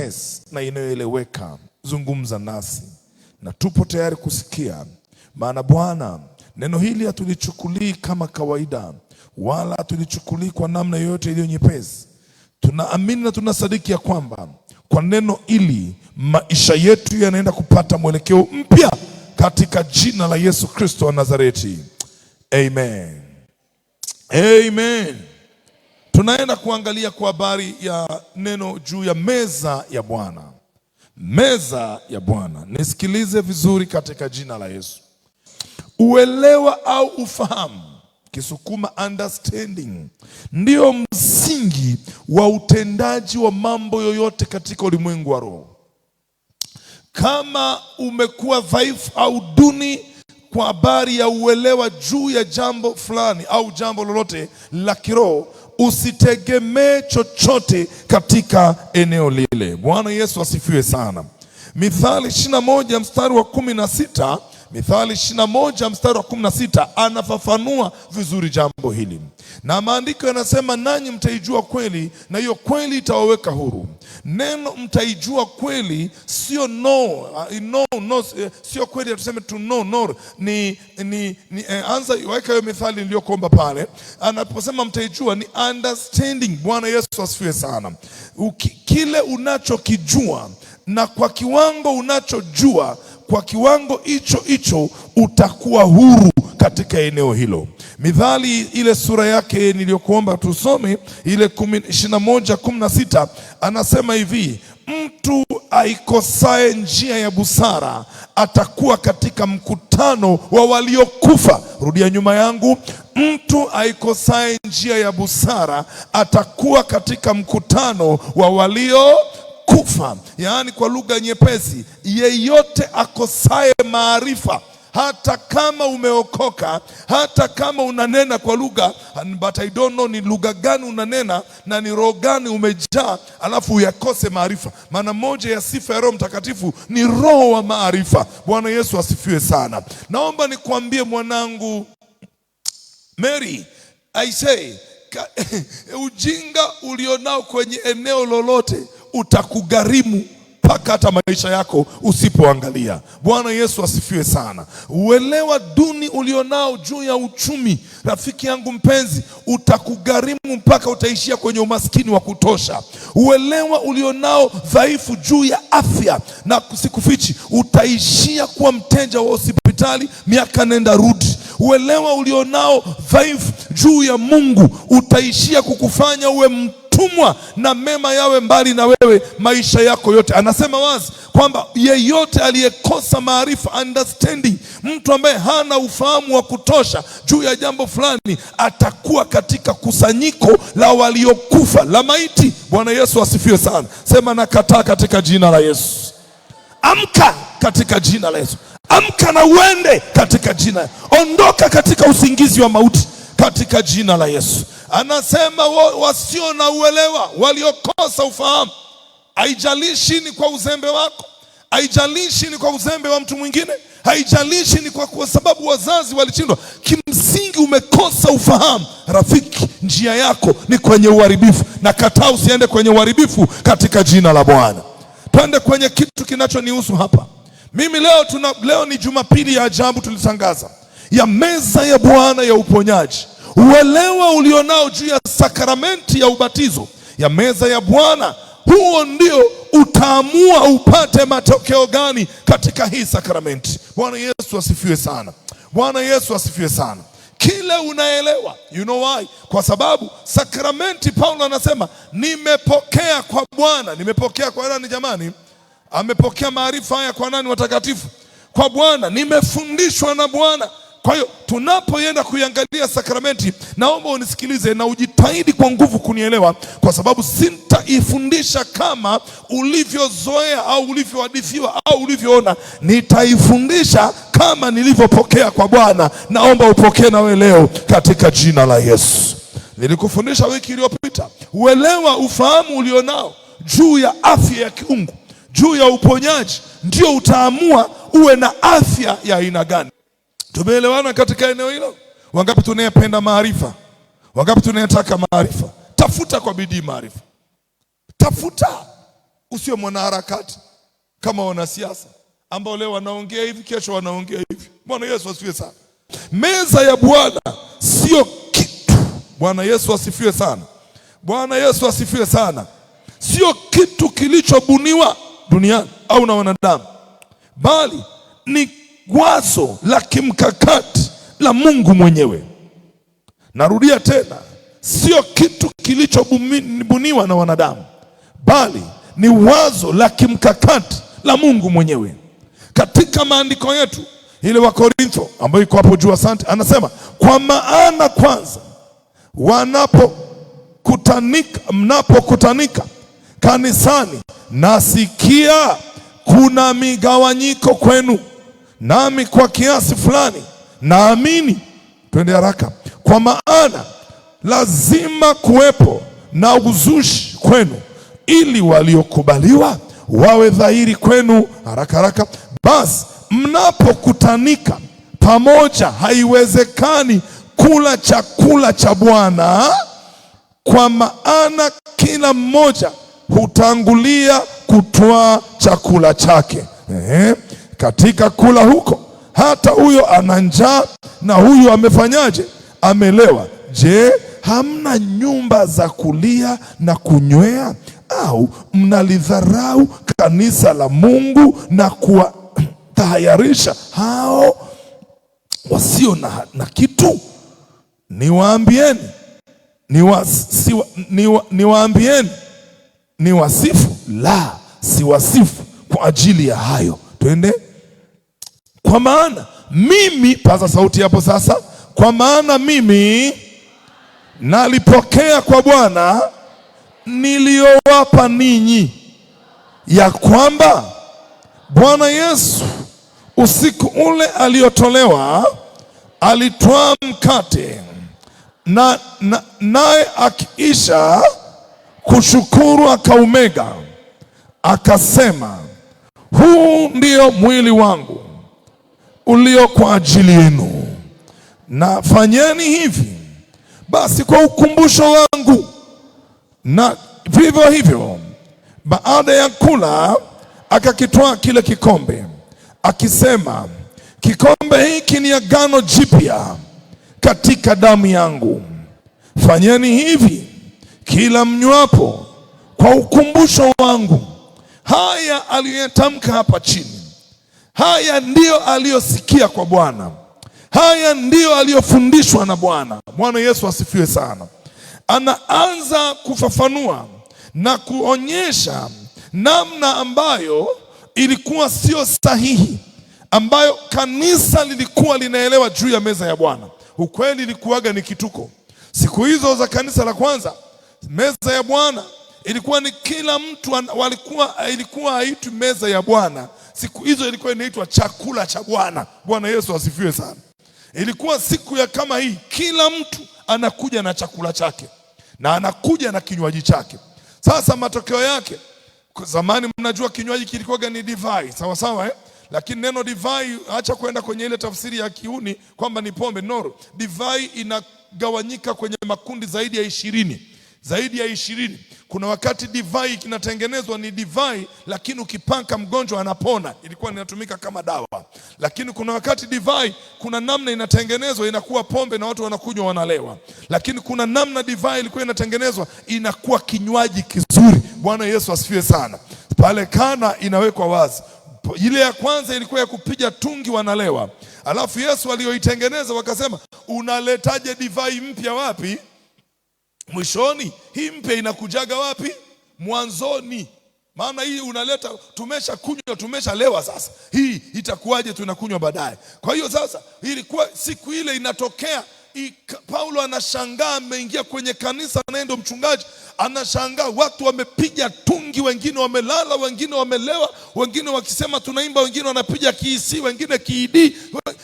nyepesi na inayoeleweka. Zungumza nasi na tupo tayari kusikia, maana Bwana, neno hili hatulichukulii kama kawaida, wala hatulichukulii kwa namna yoyote iliyo nyepesi. Tunaamini na tunasadiki ya kwamba kwa neno hili maisha yetu yanaenda kupata mwelekeo mpya katika jina la Yesu Kristo wa Nazareti. Amen. Amen. Tunaenda kuangalia kwa habari ya neno juu ya meza ya Bwana. Meza ya Bwana. Nisikilize vizuri katika jina la Yesu. Uelewa au ufahamu, Kisukuma understanding, ndio msingi wa utendaji wa mambo yoyote katika ulimwengu wa roho. Kama umekuwa dhaifu au duni kwa habari ya uelewa juu ya jambo fulani au jambo lolote la kiroho, usitegemee chochote katika eneo lile. Bwana Yesu asifiwe sana. Mithali 21 mstari wa 16, Mithali 21 mstari wa 16 anafafanua vizuri jambo hili. Na maandiko yanasema, nanyi mtaijua kweli na hiyo kweli itawaweka huru. Neno mtaijua kweli sio sio kweli tuseme to know, anza weka hiyo mithali niliyokuomba pale. Anaposema mtaijua ni understanding. Bwana Yesu asifiwe sana. Kile unachokijua na kwa kiwango unachojua, kwa kiwango hicho utakuwa huru katika eneo hilo. Mithali ile sura yake niliyokuomba tusome ile 21:16 anasema hivi, mtu aikosae njia ya busara atakuwa katika mkutano wa waliokufa. Rudia nyuma yangu, mtu aikosae njia ya busara atakuwa katika mkutano wa waliokufa. Yaani kwa lugha nyepesi, yeyote akosaye maarifa, hata kama umeokoka, hata kama unanena kwa lugha, but I don't know ni lugha gani unanena na ni roho gani umejaa, alafu uyakose maarifa. Maana moja ya sifa ya Roho Mtakatifu ni roho wa maarifa. Bwana Yesu asifiwe sana. Naomba nikwambie mwanangu Mary, I say, ujinga ulionao kwenye eneo lolote utakugharimu mpaka hata maisha yako usipoangalia. Bwana Yesu asifiwe sana. Uelewa duni ulionao juu ya uchumi, rafiki yangu mpenzi, utakugharimu mpaka utaishia kwenye umaskini wa kutosha. Uelewa ulionao dhaifu juu ya afya, na sikufichi, utaishia kuwa mteja wa hospitali miaka nenda rudi. Uelewa ulionao dhaifu juu ya Mungu utaishia kukufanya uwe mtumwa na mema yawe mbali na wewe maisha yako yote. Anasema wazi kwamba yeyote aliyekosa maarifa, understanding, mtu ambaye hana ufahamu wa kutosha juu ya jambo fulani, atakuwa katika kusanyiko la waliokufa, la maiti. Bwana Yesu asifiwe sana. Sema nakataa katika jina la Yesu. Amka katika jina la Yesu. Amka na uende katika jina. Ondoka katika usingizi wa mauti katika jina la Yesu. Anasema wasio na uelewa, waliokosa ufahamu. Haijalishi ni kwa uzembe wako, haijalishi ni kwa uzembe wa mtu mwingine, haijalishi ni kwa sababu wazazi walishindwa. Kimsingi umekosa ufahamu. Rafiki, njia yako ni kwenye uharibifu, na kataa usiende kwenye uharibifu katika jina la Bwana. Twende kwenye kitu kinachonihusu hapa. Mimi leo ni Jumapili ya ajabu, tulitangaza ya meza ya Bwana ya uponyaji. Uelewa ulionao juu ya sakramenti ya ubatizo ya meza ya Bwana, huo ndio utaamua upate matokeo gani katika hii sakramenti. Bwana Yesu asifiwe sana. Bwana Yesu asifiwe sana. Kile unaelewa, you know why? Kwa sababu sakramenti, Paulo anasema nimepokea kwa Bwana. Nimepokea kwa nani jamani? Amepokea maarifa haya kwa nani watakatifu? Kwa Bwana. Nimefundishwa na Bwana. Kwa hiyo tunapoenda kuiangalia sakramenti, naomba unisikilize na ujitahidi kwa nguvu kunielewa, kwa sababu sintaifundisha kama ulivyozoea au ulivyohadithiwa au ulivyoona. Nitaifundisha kama nilivyopokea kwa Bwana. Naomba upokee na wewe leo katika jina la Yesu. Nilikufundisha wiki iliyopita, uelewa, ufahamu ulionao juu ya afya ya kiungu, juu ya uponyaji, ndio utaamua uwe na afya ya aina gani. Tumeelewana katika eneo hilo? Wangapi tunayependa maarifa? Wangapi tunayetaka maarifa? Tafuta kwa bidii maarifa. Tafuta. Usio mwanaharakati kama wanasiasa ambao leo wanaongea hivi, kesho wanaongea hivi. Bwana Yesu asifiwe sana. Meza ya Bwana sio kitu. Bwana Yesu asifiwe sana. Bwana Yesu asifiwe sana. Sio kitu kilichobuniwa duniani au na wanadamu, bali ni wazo la kimkakati la Mungu mwenyewe. Narudia tena, sio kitu kilichobuniwa na wanadamu, bali ni wazo la kimkakati la Mungu mwenyewe. Katika maandiko yetu ile wa Korintho ambayo iko hapo juu, asante, anasema kwa maana kwanza mnapokutanika kanisani, nasikia kuna migawanyiko kwenu, nami kwa kiasi fulani naamini. Twende haraka. Kwa maana lazima kuwepo na uzushi kwenu, ili waliokubaliwa wawe dhahiri kwenu. Haraka haraka. Basi mnapokutanika pamoja, haiwezekani kula chakula cha Bwana, kwa maana kila mmoja hutangulia kutwaa chakula chake. Katika kula huko, hata huyo ana njaa na huyo amefanyaje? Amelewa. Je, hamna nyumba za kulia na kunywea? Au mnalidharau kanisa la Mungu na kuwatahayarisha hao wasio na kitu? Niwaambieni, ni wasifu? La, si wasifu kwa ajili ya hayo. Twende. Kwa maana mimi, paza sauti hapo sasa. Kwa maana mimi nalipokea kwa Bwana niliyowapa ninyi, ya kwamba Bwana Yesu usiku ule aliotolewa alitwaa mkate, naye akiisha kushukuru akaumega, akasema, huu ndio mwili wangu ulio kwa ajili yenu, na fanyeni hivi basi kwa ukumbusho wangu. Na vivyo hivyo baada ya kula akakitwaa kile kikombe, akisema, kikombe hiki ni agano jipya katika damu yangu. Fanyeni hivi kila mnywapo kwa ukumbusho wangu. Haya aliyotamka hapa chini, haya ndiyo aliyosikia kwa Bwana, haya ndiyo aliyofundishwa na Bwana. Bwana Yesu asifiwe sana. Anaanza kufafanua na kuonyesha namna ambayo ilikuwa sio sahihi, ambayo kanisa lilikuwa linaelewa juu ya meza ya Bwana. Ukweli ilikuwaga ni kituko. Siku hizo za kanisa la kwanza, meza ya Bwana ilikuwa ni kila mtu ilikuwa haitwi meza ya Bwana. Siku hizo ilikuwa inaitwa chakula cha Bwana. Bwana Yesu asifiwe sana. Ilikuwa siku ya kama hii, kila mtu anakuja na chakula chake na anakuja na kinywaji chake. Sasa matokeo yake, zamani mnajua kinywaji kilikuwa ni divai, sawa sawa Lakini neno divai, acha kwenda kwenye ile tafsiri ya kiuni kwamba ni pombe. No, divai inagawanyika kwenye makundi zaidi ya 20. Zaidi ya 20. Kuna wakati divai kinatengenezwa ni divai, lakini ukipaka mgonjwa anapona, ilikuwa inatumika kama dawa. Lakini kuna wakati divai, kuna namna inatengenezwa inakuwa pombe na watu wanakunywa wanalewa. Lakini kuna namna divai ilikuwa inatengenezwa inakuwa kinywaji kizuri. Bwana Yesu asifiwe sana. Pale Kana inawekwa wazi. Ile ya kwanza ilikuwa ya kupiga tungi wanalewa. Alafu Yesu aliyoitengeneza wakasema, unaletaje divai mpya wapi? Mwishoni. Hii mpya inakujaga wapi? Mwanzoni. Maana hii unaleta, tumesha kunywa, tumesha lewa, sasa hii itakuwaje tunakunywa baadaye? Kwa hiyo sasa ilikuwa siku ile inatokea, Paulo anashangaa, ameingia kwenye kanisa, anaenda mchungaji, anashangaa watu wamepiga tungi, wengine wamelala, wengine wamelewa, wengine wakisema tunaimba, wengine wanapiga kiisi, wengine kiidi,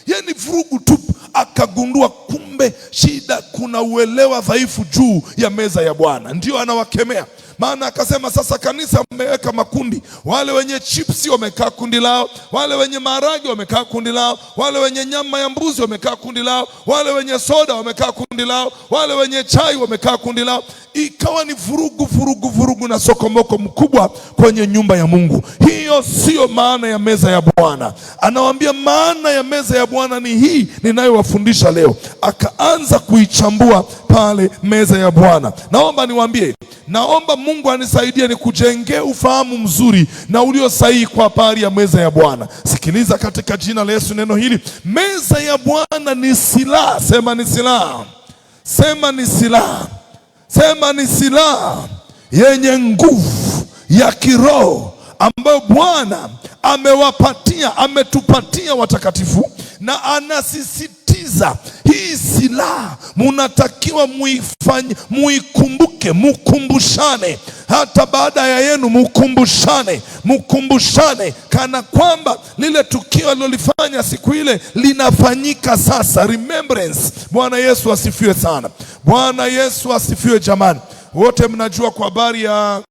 yani vurugu tu. Akagundua kumbe kumbe shida, kuna uelewa dhaifu juu ya meza ya Bwana. Ndio anawakemea. Maana akasema sasa kanisa mmeweka makundi. Wale wenye chipsi wamekaa kundi lao, wale wenye maharage wamekaa kundi lao, wale wenye nyama ya mbuzi wamekaa kundi lao, wale wenye soda wamekaa kundi lao, wale wenye chai wamekaa kundi lao. Ikawa ni vurugu na sokomoko mkubwa kwenye nyumba ya Mungu. Hiyo sio maana ya meza ya Bwana. Anawaambia maana ya meza ya Bwana ni hii ninayowafundisha leo. Akaanza kuichambua pale meza ya Bwana. Naomba niwaambie, naomba Mungu anisaidie ni kujengee ufahamu mzuri na ulio sahihi kwa habari ya meza ya Bwana. Sikiliza katika jina la Yesu neno hili. Meza ya Bwana ni silaha. Sema ni silaha. Sema ni silaha. Sema ni silaha yenye nguvu ya kiroho ambayo Bwana ametupatia watakatifu, na anasisitiza hii silaha munatakiwa mukumbushane. Hata baada ya yenu mukumbushane kana kwamba lile tukio alilofanya siku ile linafanyika sasa. Remembrance. Bwana Yesu asifiwe sana. Bwana Yesu asifiwe jamani. Wote mnajua kwa habari ya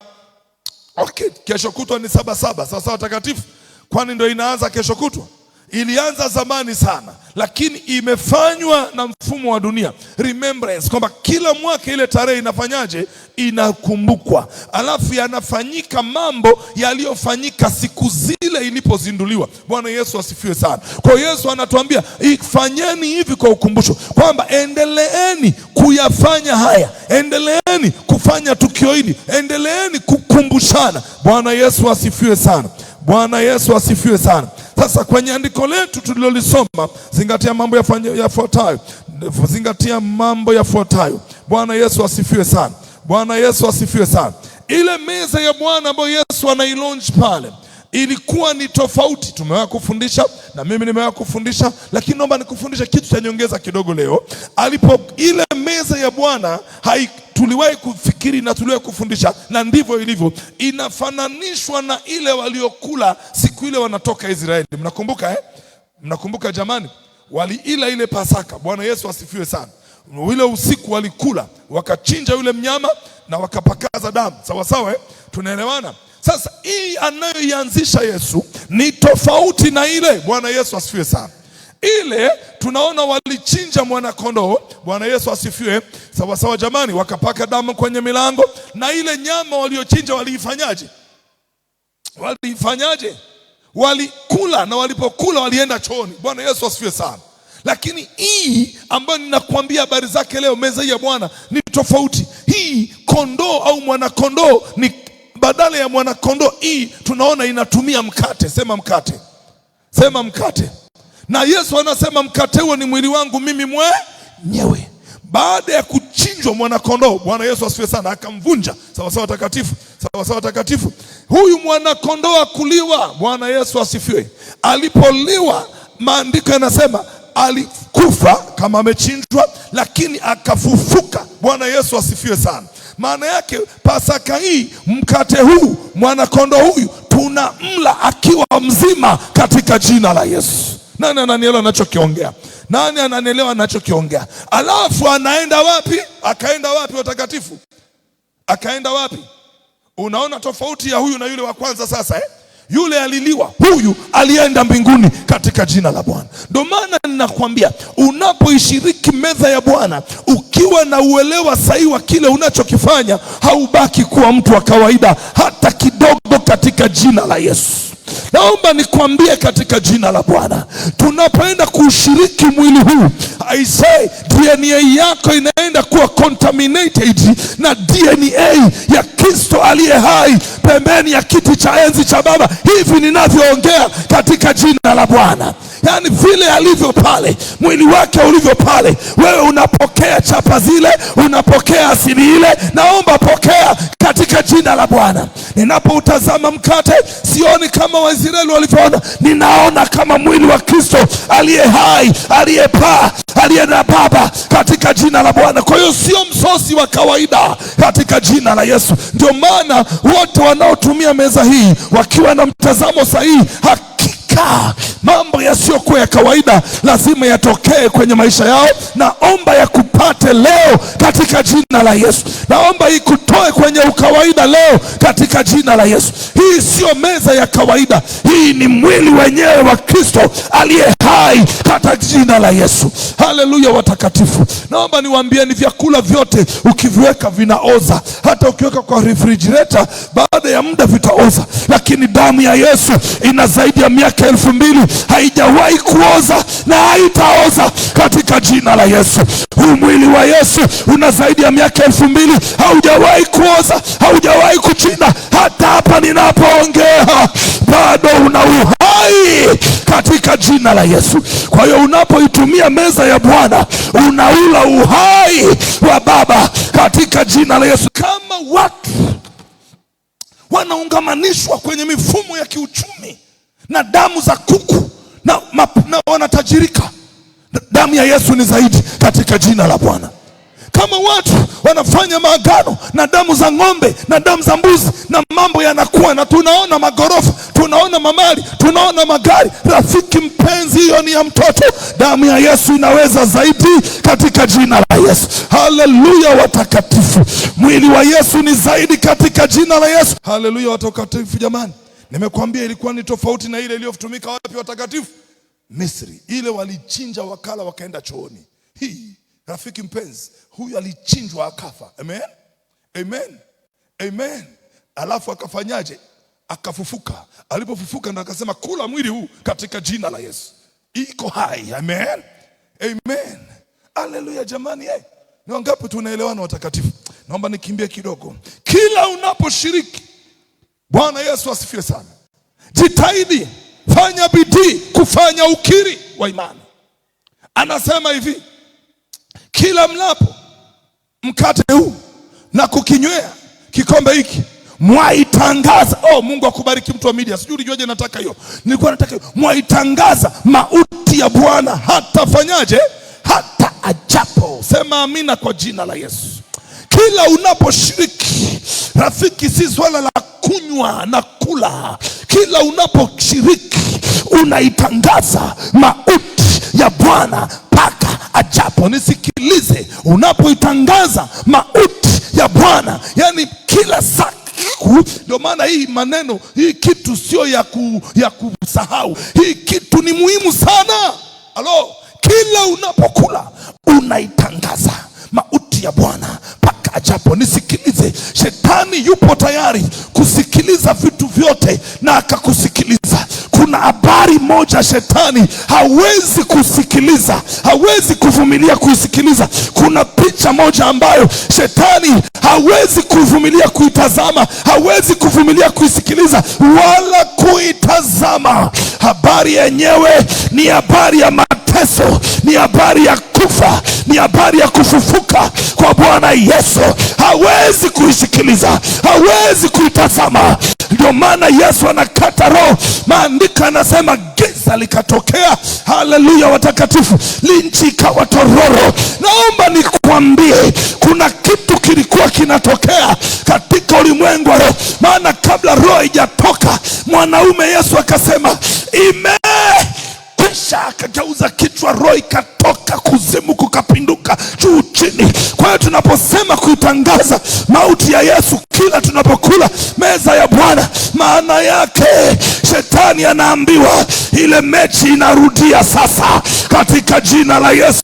kesho kutwa ni Sabasaba. Sasa watakatifu, kwani ndio inaanza kesho kutwa? Ilianza zamani sana, lakini imefanywa na mfumo wa dunia. Remembrance, kwamba kila mwaka ile tarehe inafanyaje? Inakumbukwa. Alafu yanafanyika mambo yaliyofanyika siku zile ilipozinduliwa. Bwana Yesu asifiwe sana. Kwa Yesu anatuambia ifanyeni hivi kwa ukumbusho, kwamba endeleeni kuyafanya haya, endeleeni kufanya tukio hili, endeleeni kukumbushana. Bwana Yesu asifiwe sana. Bwana Yesu asifiwe sana. Sasa kwenye andiko letu tulilolisoma, zingatia mambo yafuatayo. Zingatia mambo yafuatayo. Bwana Yesu asifiwe sana. Bwana Yesu asifiwe sana. Ile meza ya Bwana ambayo Yesu anailaunch pale ilikuwa ni tofauti. Tumewahi kufundisha na mimi nimewahi kufundisha, lakini naomba nikufundishe kitu cha nyongeza kidogo leo. Ile meza ya Bwana tuliwahi kufikiri na tuliwahi kufundisha, na ndivyo ilivyo. Inafananishwa na ile waliokula siku ile wanatoka Israeli. Mnakumbuka Mnakumbuka jamani? Waliila ile Pasaka. Bwana Yesu asifiwe sana. Ile usiku walikula, wakachinja yule mnyama na wakapakaza damu. Sawa sawa Tunaelewana? Sasa hii anayoianzisha Yesu ni tofauti na ile. Bwana Yesu asifiwe sana. Ile tunaona walichinja mwana kondoo. Bwana Yesu asifiwe. Sawa sawa jamani, wakapaka damu kwenye milango, na ile nyama waliochinja waliifanyaje? Walikula, na walipokula walienda chooni. Bwana Yesu asifiwe sana. Lakini hii ambayo ninakuambia habari zake leo, meza hii ya Bwana ni tofauti. Hii kondoo au mwana kondoo ni badala ya mwana kondoo, hii tunaona inatumia mkate. Sema mkate. Sema mkate. Na Yesu anasema mkate huo ni mwili wangu mimi mwenyewe. Baada ya kuchinjwa mwana kondoo, Bwana Yesu asifiwe sana, akamvunja. Sawa sawa takatifu. Sawa sawa takatifu. Huyu mwana kondoo akuliwa. Bwana Yesu asifiwe. Alipoliwa, maandiko yanasema alikufa kama amechinjwa, lakini akafufuka. Bwana Yesu asifiwe sana. Maana yake Pasaka hii, mkate huu, mwana kondoo huyu tunamla akiwa mzima katika jina la Yesu. Nani ananielewa ninachokiongea? Nani ananielewa ninachokiongea? Alafu anaenda wapi? Akaenda wapi watakatifu? Akaenda wapi? Unaona tofauti ya huyu na yule wa kwanza sasa Yule aliliwa, huyu alienda mbinguni katika jina la Bwana. Ndio maana ninakwambia, unapoishiriki meza ya Bwana ukiwa na uelewa sahihi wa kile unachokifanya, haubaki kuwa mtu wa kawaida hata kidogo katika jina la Yesu. Naomba nikwambie katika jina la Bwana, tunapoenda kushiriki mwili huu, I say DNA yako inaenda kuwa contaminated na DNA ya Kristo aliye hai pembeni ya kiti cha enzi cha Baba. Hivi ninavyoongea katika jina la Bwana, yani vile alivyo pale, mwili wake ulivyo pale, wewe unapokea chapa zile, unapokea asili ile. Naomba pokea katika jina la Bwana. Ninapoutazama mkate, sioni kama Waisraeli walivyoona, ninaona kama mwili wa Kristo aliye hai, aliyepaa, aliye na Baba katika jina la Bwana. Kwa hiyo sio msosi wa kawaida katika jina la Yesu. Ndio maana wote wanaotumia meza hii wakiwa na mtazamo sahihi, hakika hakika mambo yasiyokuwa ya kawaida lazima yatokee kwenye maisha yao. Naomba yakupate leo katika jina la Yesu. Naomba ikutoe kwenye ukawaida leo katika jina la Yesu. Hii sio meza ya kawaida, hii ni mwili wenyewe wa Kristo aliye hai katika jina la Yesu. Haleluya watakatifu. Naomba niwaambie, ni vyakula vyote ukiviweka vinaoza. Hata ukiweka kwa refrigerator baada ya muda vitaoza, lakini damu ya Yesu ina zaidi ya miaka 2000, haijawahi kuoza na haitaoza katika jina la Yesu. Huu mwili wa Yesu una zaidi ya miaka 2000, haujawahi kuoza, haujawahi kuchinda. Hata hapa ninapoongea bado una uhai katika jina la Yesu. Kwa hiyo unapoitumia meza ya Bwana unaula uhai wa Baba katika jina la Yesu. Kama watu wanaungamanishwa kwenye mifumo ya kiuchumi na damu za kuku na wanatajirika, damu ya Yesu ni zaidi katika jina la Bwana. Kama watu wanafanya maagano na damu za ng'ombe na damu za mbuzi, na mambo yanakuwa, na tunaona magorofa, tunaona mamali, tunaona magari, rafiki mpenzi, hiyo ni ya mtoto. Damu ya Yesu inaweza zaidi katika jina la Yesu. Haleluya watakatifu. Mwili wa Yesu ni zaidi katika jina la Yesu. Haleluya watakatifu. Jamani, nimekuambia ilikuwa ni tofauti na ile iliyotumika wapi watakatifu? Misri. Ile walichinja wakala wakaenda chooni. Hii rafiki mpenzi, huyu alichinjwa akafa. Amen, amen, amen. Alafu akafanyaje? Akafufuka. Alipofufuka ndo akasema kula mwili huu katika jina la Yesu. Iko hai. Amen, amen. Haleluya jamani. Ni wangapi tunaelewana watakatifu? Naomba nikimbie kidogo. Kila unaposhiriki, Bwana Yesu asifiwe sana, jitahidi, fanya bidii kufanya ukiri wa imani. Anasema hivi, kila mlapo mkate huu na kukinywea kikombe hiki mwaitangaza. Mungu akubariki mtu wa media. Sijui ulijuaje nataka hiyo. Nilikuwa nataka hiyo. Mwaitangaza mauti ya Bwana hata fanyaje? Hata ajapo. Sema amina kwa jina la Yesu. Kila unaposhiriki rafiki, si swala la kunywa na kula. Kila unaposhiriki unaitangaza mauti ya Bwana mpaka ajapo. Nisikilize, unapoitangaza mauti ya Bwana, yani kila saa. Ndio maana hii maneno, hii kitu sio ya kusahau. Hii kitu ni muhimu sana. Kila unapokula unaitangaza mauti ya Bwana mpaka ajapo. Nisikilize, shetani yupo tayari kusikiliza vitu vyote na akakusikiliza. Kuna habari moja shetani hawezi kusikiliza, hawezi kuvumilia kuisikiliza. Kuna picha moja ambayo shetani hawezi kuvumilia kuitazama, hawezi kuvumilia kuisikiliza wala kuitazama. Habari yenyewe ni habari ya mateso, ni habari ya kufa, ni habari ya kufufuka kwa Bwana Yesu. Hawezi kuisikiliza, hawezi kuitazama. Ndio maana Yesu anakata roho. Maandiko yanasema giza likatokea. Haleluya watakatifu, nchi ikawa tororo. Naomba nikuambie, kuna kitu kilikuwa kinatokea katika ulimwengu wa roho. Maana kabla roho haijatoka mwanaume, Yesu akasema imekwisha, akageuza kichwa, roho ikatoka, kuzimu kukapinduka, juu chini. Kwa hiyo tunaposema kuitangaza mauti ya Yesu kila tunapokula meza ya Bwana, maana yake shetani anaambiwa ile mechi inarudia sasa katika jina la Yesu.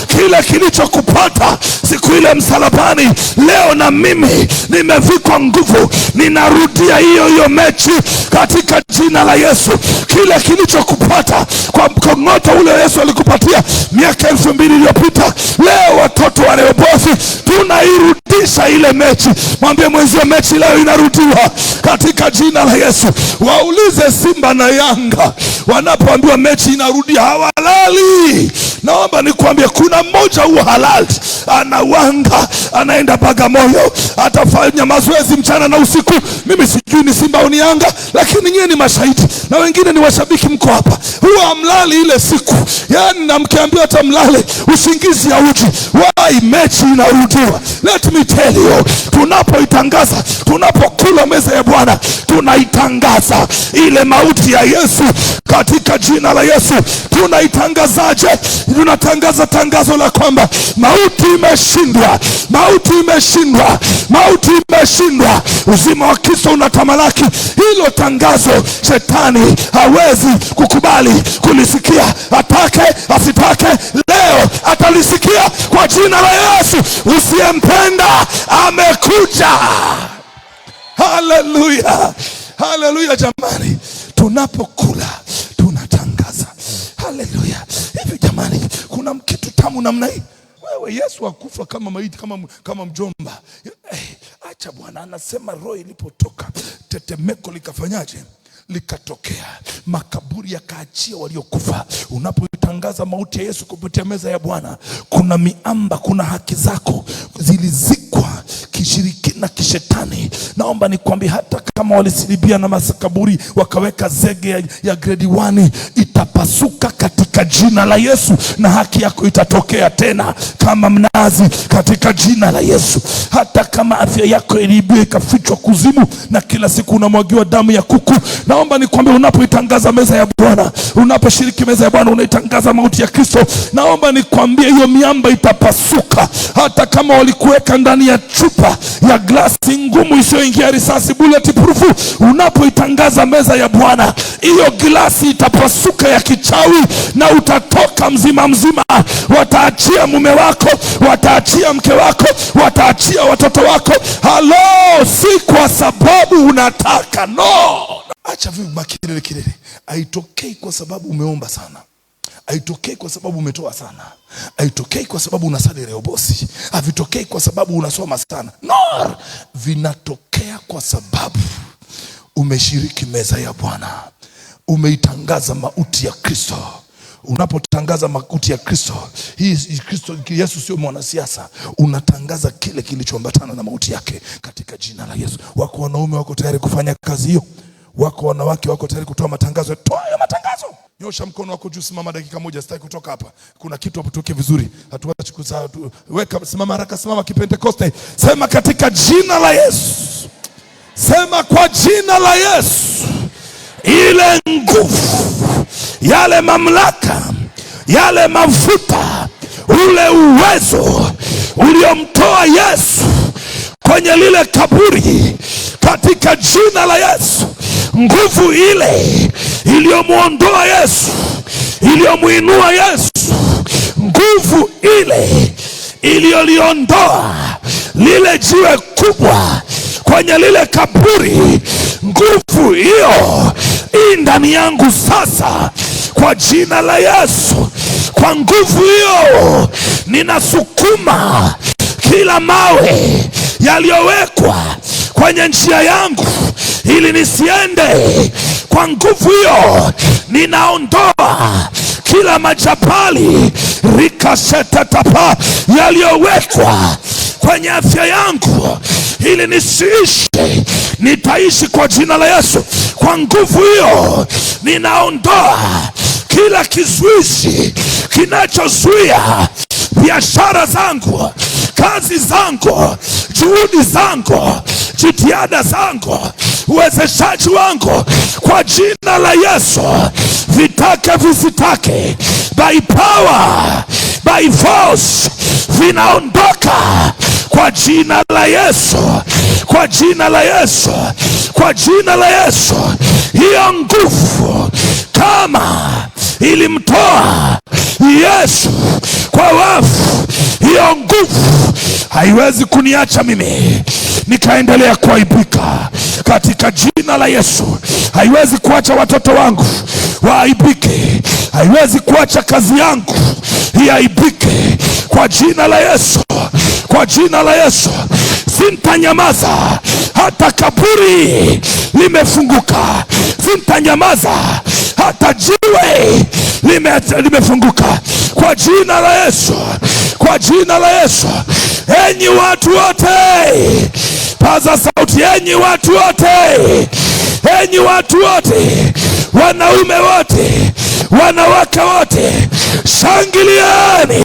Kile kilichokupata siku ile msalabani, leo na mimi nimevikwa nguvu, ninarudia hiyo mechi katika jina la Yesu. Kile kilichokupata kwa mkongoto ule Yesu alikupatia miaka 2000 iliyopita, leo watoto wa Rehobothi tunairudisha ile mechi. Mwambie mwenzio, mechi leo inarudiwa katika jina la Yesu. Waulize Simba na Yanga, wanapoambiwa mechi inarudia hawalali. Naomba nikwambie, kuna mmoja halali, anawanga, anaenda Bagamoyo, atafanya mazoezi mchana na usiku. Mimi sijui ni Simba au ni Yanga, lakini nyinyi ni mashahidi na wengine ni washabiki, mko hapa. huwa mlali ile siku. Yani namkiambia hata mlale usingizi hauji. Why? Mechi inarudiwa. Let me tell you, tunapoitangaza, tunapokula meza ya Bwana, tunaitangaza ile mauti ya Yesu katika jina la Yesu. Tunaitangazaje? Tunatangaza tangazo la kwamba mauti imeshindwa, mauti imeshindwa, mauti imeshindwa. Uzima wa Kristo unatamalaki. Hilo tangazo shetani hawezi kukubali kulisikia. Atake asitake, leo atalisikia kwa jina la Yesu. Usiyempenda amekuja. Haleluya, haleluya jamani. Tunapokula tunatangaza. Haleluya. Hivi jamani, kuna kitu tamu namna hii? Wewe, Yesu hakufa kama maiti, kama mjomba. Acha Bwana anasema roho ilipotoka tetemeko likafanyaje? Likatokea, makaburi yakaachia waliokufa. Unapotangaza mauti ya Yesu kupitia meza ya Bwana, kuna miamba, kuna haki zako zilizikwa kishirikina, kishetani. Naomba nikwambie, hata kama walisilibia na makaburi wakaweka zege ya grade 1, itapasuka katika jina la Yesu, na haki yako itatokea tena kama mnazi katika jina la Yesu. Hata kama afya yako iliibiwa ikafichwa kuzimu na kila siku unamwagiwa damu ya kuku, naomba nikwambie, unapoitangaza meza ya Bwana, unaposhiriki meza ya Bwana, unaitangaza mauti ya Kristo. Naomba nikwambie, hiyo miamba itapasuka. Hata kama walikuweka ndani ya chupa ya glasi ngumu isiyoingia risasi, bulletproof, unapoitangaza meza ya Bwana, hiyo glasi itapasuka ya kichawi na utatoka mzima mzima. Wataachia mume wako, wataachia mke wako, wataachia watoto wako. Halo, si kwa sababu unataka, no. Acha vipi makilele kilele. Haitokei kwa sababu umeomba sana. Haitokei kwa sababu umetoa sana. Haitokei kwa sababu unasali leo bosi. Havitokei kwa sababu unasoma sana. No, vinatokea kwa sababu umeshiriki meza ya Bwana. Umeitangaza mauti ya Kristo. Unapotangaza mauti ya Kristo, Yesu sio mwanasiasa. Unatangaza kile kilichoambatana na mauti yake katika jina la Yesu. Wako wanaume wako tayari kufanya kazi hiyo. Wako wanawake wako tayari kutoa matangazo. Toa hayo matangazo. Nyosha mkono wako juu, simama dakika moja, sitaki kutoka hapa. Kuna kitu hapo tuke vizuri. Hatuachi kuzaa. Weka, simama haraka, simama kipentekoste. Sema katika jina la Yesu. Sema kwa jina la Yesu. Ile nguvu, yale mamlaka, yale mafuta, ule uwezo uliomtoa Yesu kwenye lile kaburi, katika jina la Yesu, nguvu ile iliyomuondoa Yesu, iliyomuinua Yesu, nguvu ile iliyoliondoa lile jiwe kubwa kwenye lile kaburi, nguvu hiyo ndani yangu sasa kwa jina la Yesu. Kwa nguvu hiyo ninasukuma kila mawe yaliyowekwa kwenye njia yangu ili nisiende. Kwa nguvu hiyo ninaondoa kila majabali rikasetatapa yaliyowekwa kwenye afya yangu ili nisiishi. Nitaishi kwa jina la Yesu. Kwa nguvu hiyo ninaondoa kila kizuizi kinachozuia biashara zangu, kazi zangu, juhudi zangu, jitihada zangu, uwezeshaji wangu kwa jina la Yesu. Vitake visitake, by power, by force, vinaondoka kwa jina la Yesu. Kwa jina la Yesu. Kwa jina la Yesu. Hiyo nguvu kama ilimtoa Yesu kwa wafu, hiyo nguvu haiwezi kuniacha mimi nikaendelea kuaibika katika jina la Yesu. Haiwezi kuacha watoto wangu waaibike. Haiwezi kuacha kazi yangu iaibike kwa jina la Yesu. Kwa jina la Yesu. Sintanyamaza hata kaburi limefunguka. Sintanyamaza hata jiwe limefunguka kwa jina la Yesu. Kwa jina la Yesu. Enyi watu wote, paza sauti. Enyi watu wote, enyi watu wote, wanaume wote, wanawake wote shangilieni,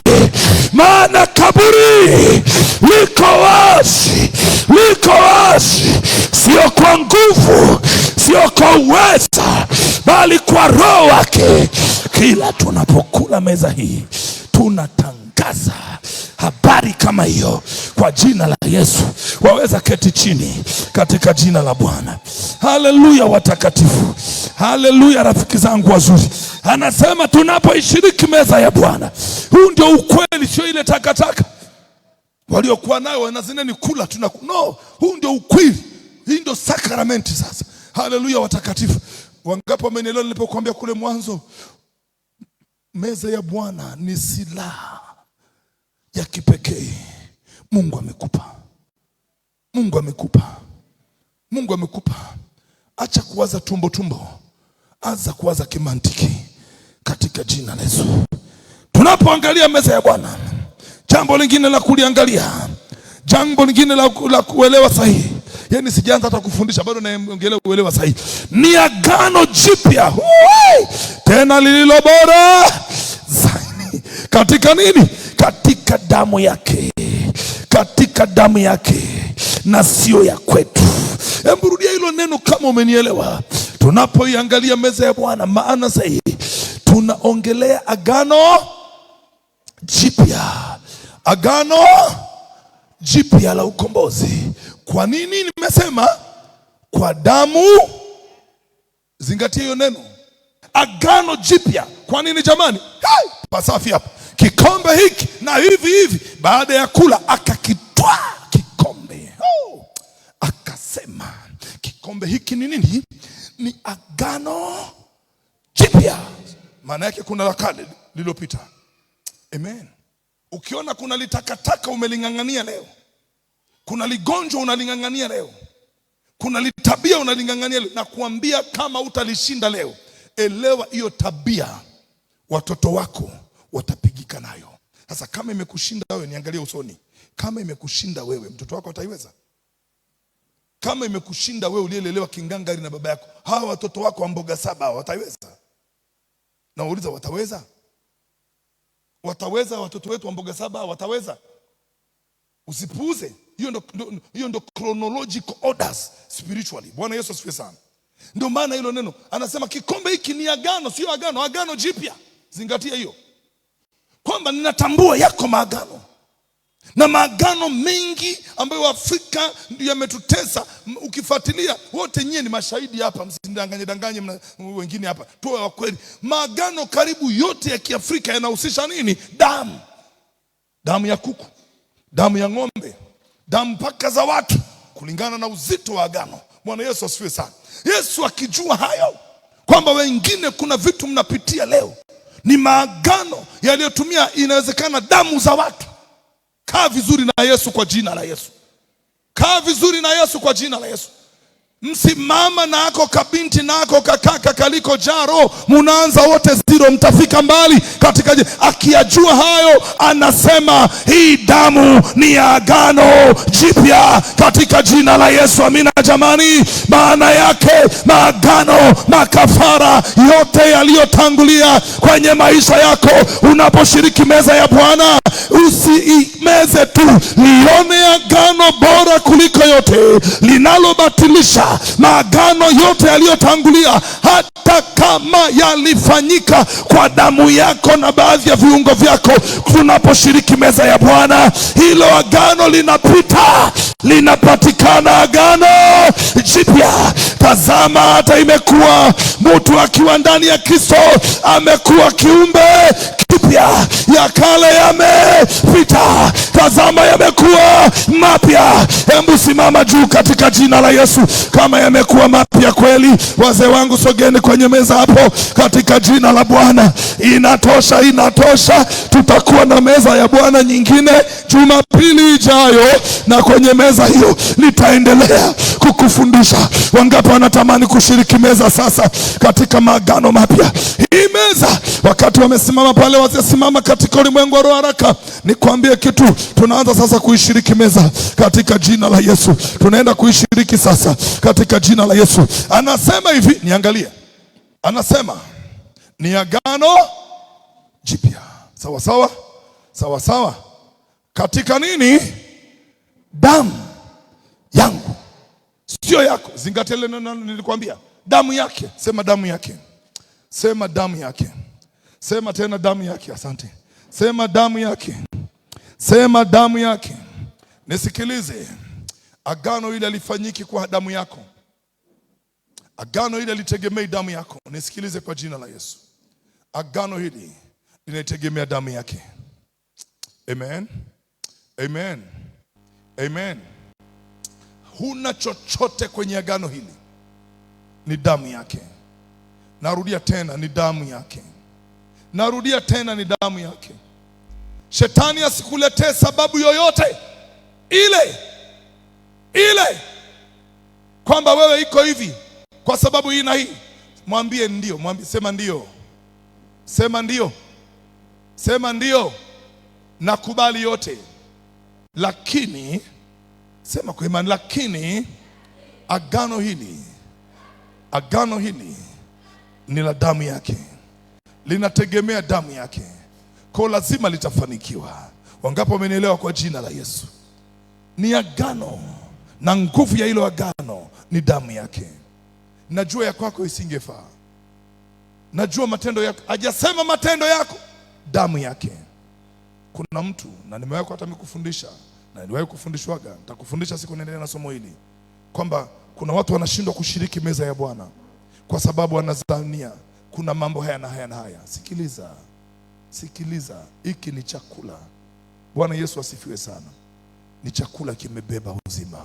maana kaburi liko wazi, liko wazi, sio kwa nguvu, sio kwa uweza, bali kwa Roho wake. Kila tunapokula meza hii tunatangaza habari kama hiyo kwa jina la Yesu. Waweza keti chini katika jina la Bwana. Haleluya watakatifu, haleluya rafiki zangu wazuri. Anasema tunapoishiriki meza ya Bwana, huu ndio ukweli, sio ile takataka waliokuwa nayo wanazineni kula no, huu ndio ukweli. Hii ndio sakramenti sasa. Haleluya watakatifu. Wangapi wamenielewa nilipokuambia kule mwanzo? Meza ya Bwana ni silaha ya kipekee. Mungu amekupa. Mungu amekupa. Mungu amekupa. Acha kuwaza tumbo. Anza kuwaza kimantiki katika jina la Yesu. Tunapoangalia meza ya Bwana, jambo lingine la kuliangalia, jambo lingine la kuelewa sahihi. Yaani sijaanza hata kufundisha, bado naongelea uelewa sahihi. Ni agano jipya. Tena lililo bora zaidi. Katika nini? Katika damu yake. Katika damu yake na sio ya kwetu. Hebu rudia hilo neno kama umenielewa. Tunapoiangalia meza ya Bwana, maana sahihi tunaongelea agano jipya. Agano jipya la ukombozi. Kwa nini nimesema kwa damu? Zingatia hiyo neno. Agano jipya. Kwa nini jamani? Pasafi hapa. Kikombe hiki na hivi baada ya kula akakitwaa kikombe. Akasema kikombe hiki ni nini? Ni agano jipya. Maana yake kuna la kale lililopita. Amen. Ukiona kuna litakataka umelingangania leo, kuna ligonjwa unalingangania leo, kuna litabia unalingangania leo, na kuambia kama utalishinda leo, elewa hiyo tabia watoto wako watapigika nayo. Sasa kama imekushinda wewe, niangalie usoni. Kama imekushinda wewe, mtoto wako ataiweza? Kama imekushinda wewe uliyelelewa kingangari na baba yako, hawa watoto wako wa mboga saba wataiweza? Na uuliza, wataweza? Wataweza watoto wetu wa mboga saba? Wataweza? Usipuuze. Hiyo ndo chronological orders spiritually. Bwana Yesu asifiwe sana. Ndio maana hilo neno anasema kikombe hiki ni agano, sio agano jipya. Zingatia hiyo. Kwamba ninatambua yako maagano. Na maagano mengi ambayo Afrika ndio yametutesa. Ukifuatilia wote nyie ni mashahidi hapa, msidanganye wengine hapa. Tuwe wa kweli. Maagano karibu yote ya Kiafrika yanahusisha nini? Damu. Damu ya kuku, damu ya ng'ombe, damu mpaka za watu, kulingana na uzito wa agano. Bwana Yesu asifiwe sana. Yesu akijua hayo kwamba wengine kuna vitu mnapitia leo ni maagano yaliyotumia inawezekana damu za watu. Kaa vizuri na Yesu kwa jina la Yesu. Kaa vizuri na Yesu kwa jina la Yesu. Msimama na ako kabinti na ako kakaka kaliko jaro, munaanza wote zero, mtafika mbali katika akiyajua hayo. Anasema hii damu ni ya agano jipya katika jina la Yesu. Amina jamani. Maana yake maagano, makafara yote yaliyotangulia kwenye maisha yako, unaposhiriki meza ya Bwana usiimeze tu, lione agano bora kuliko yote linalobatilisha maagano yote yaliyotangulia, hata kama yalifanyika kwa damu yako na baadhi ya viungo vyako. Tunaposhiriki meza ya Bwana, hilo agano linapita, linapatikana agano jipya. Tazama, hata imekuwa mtu akiwa ndani ya Kristo amekuwa kiumbe kipya, ya kale yamepita, tazama yamekuwa mapya. Hebu simama juu katika jina la Yesu kama yamekuwa mapya kweli. Wazee wangu sogeni kwenye meza hapo katika jina la Bwana. Inatosha. Tutakuwa na meza ya Bwana nyingine Jumapili ijayo, na kwenye meza hiyo nitaendelea kukufundisha. Wangapi wanatamani kushiriki meza sasa katika maagano mapya? Hii meza, wakati wamesimama pale, wasimama katika ulimwengu wa roho haraka. Nikwambie kitu, tunaanza sasa kuishiriki meza katika jina la Yesu. Tunaenda kuishiriki sasa katika jina la Yesu. Anasema hivi, niangalie. Anasema ni agano jipya. Sawa sawa, sawa sawa. Katika nini? Damu yangu, sio yako. Zingatia ile neno nilikwambia, damu yake. Sema damu yake, sema damu yake, sema tena damu yake. Asante. Sema damu yake, sema damu yake. Nisikilize, agano hili alifanyiki kwa damu yako. Agano hili alitegemea damu yako. Nisikilize kwa jina la Yesu, agano hili linategemea damu yake. Amen, amen, amen. Huna chochote kwenye agano hili, ni damu yake. Narudia tena, ni damu yake. Narudia tena, ni damu yake. Shetani asikuletee sababu yoyote ile kwamba wewe iko hivi kwa sababu hii na hii. Mwambie ndio, mwambie, sema ndio, sema ndio, sema ndio, nakubali yote, lakini sema kwa imani, lakini agano hili ni la damu yake, linategemea damu yake, kwa lazima litafanikiwa. Wangapi wamenielewa kwa jina la Yesu? Ni agano, na nguvu ya hilo agano ni damu yake. Najua ya kwako isingefaa, najua matendo yako, hajasema matendo yako, damu yake. Kuna mtu, na nimewahi hata mikufundisha, na niliwahi kufundishwaga, nitakufundisha siku naendelea na somo hili, kwamba kuna watu wanashindwa kushiriki meza ya Bwana kwa sababu wanadhania kuna mambo haya na haya na haya. Sikiliza, sikiliza, hiki ni chakula. Bwana Yesu asifiwe sana. Ni chakula kimebeba uzima,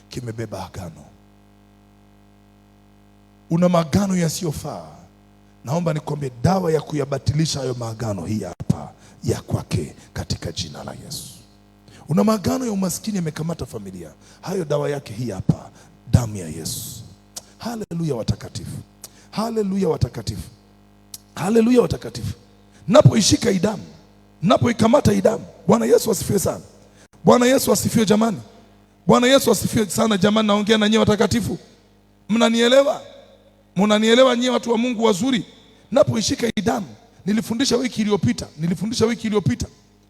kimebeba agano. Una maagano yasiyofaa, naomba nikwambie dawa ya kuyabatilisha hayo maagano hii hapa ya kwake, katika jina la Yesu. Una maagano ya umaskini yamekamata familia, hayo dawa yake hii hapa, damu ya Yesu. Haleluya watakatifu, haleluya watakatifu, haleluya watakatifu. Napoishika hii damu, napoikamata hii damu, Bwana Yesu asifiwe sana. Bwana Yesu asifiwe jamani. Bwana Yesu asifiwe sana jamani. Naongea na nyie watakatifu, mnanielewa? Mnanielewa nyie watu wa Mungu wazuri? Napoishika hii damu, nilifundisha wiki iliyopita,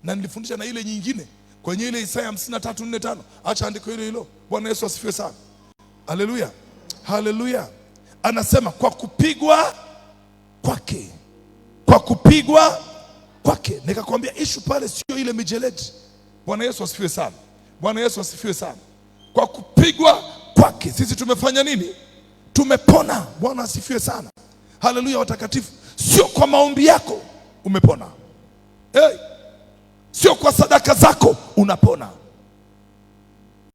na nilifundisha na ile nyingine kwenye ile Isaya 53:4-5. Acha andiko hilo. Bwana Yesu asifiwe sana. Haleluya, haleluya. Anasema kwa kupigwa kwake, kwa kupigwa kwake. Nikakwambia issue pale sio ile mijeledi. Bwana Yesu asifiwe sana. Bwana Yesu asifiwe sana. Kwa kupigwa kwake sisi tumefanya nini? Tumepona. Bwana asifiwe sana. Haleluya watakatifu. Sio kwa maombi yako umepona. Hey. Sio kwa sadaka zako unapona.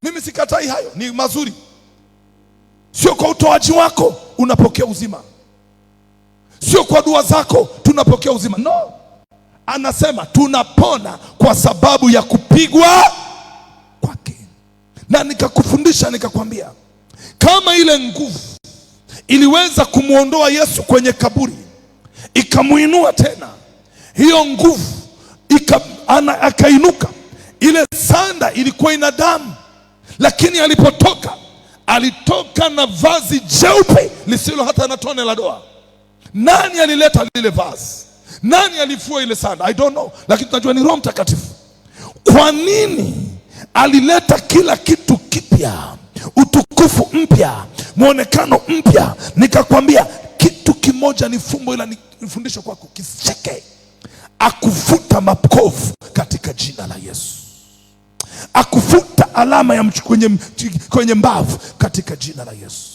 Mimi sikatai hayo, ni mazuri. Sio kwa utoaji wako unapokea uzima. Sio kwa dua zako tunapokea uzima. No. Anasema tunapona kwa sababu ya kupigwa kwake. Na nikakufundisha nikakwambia, kama ile nguvu iliweza kumuondoa Yesu kwenye kaburi, ikamuinua tena, hiyo nguvu akainuka. Ile sanda ilikuwa ina damu, lakini alipotoka, alitoka na vazi jeupe lisilo hata na tone la doa. Nani alileta lile vazi? Nani alifua ile sanda? I don't know, lakini tunajua ni Roho Mtakatifu. Kwa nini alileta kila kitu kipya, utukufu mpya, muonekano mpya? Nikakwambia kitu kimoja ni fumbo, ila nifundisho kwako kisicheke. Akufuta makovu katika jina la Yesu. Akufuta alama ya kwenye mbavu katika jina la Yesu.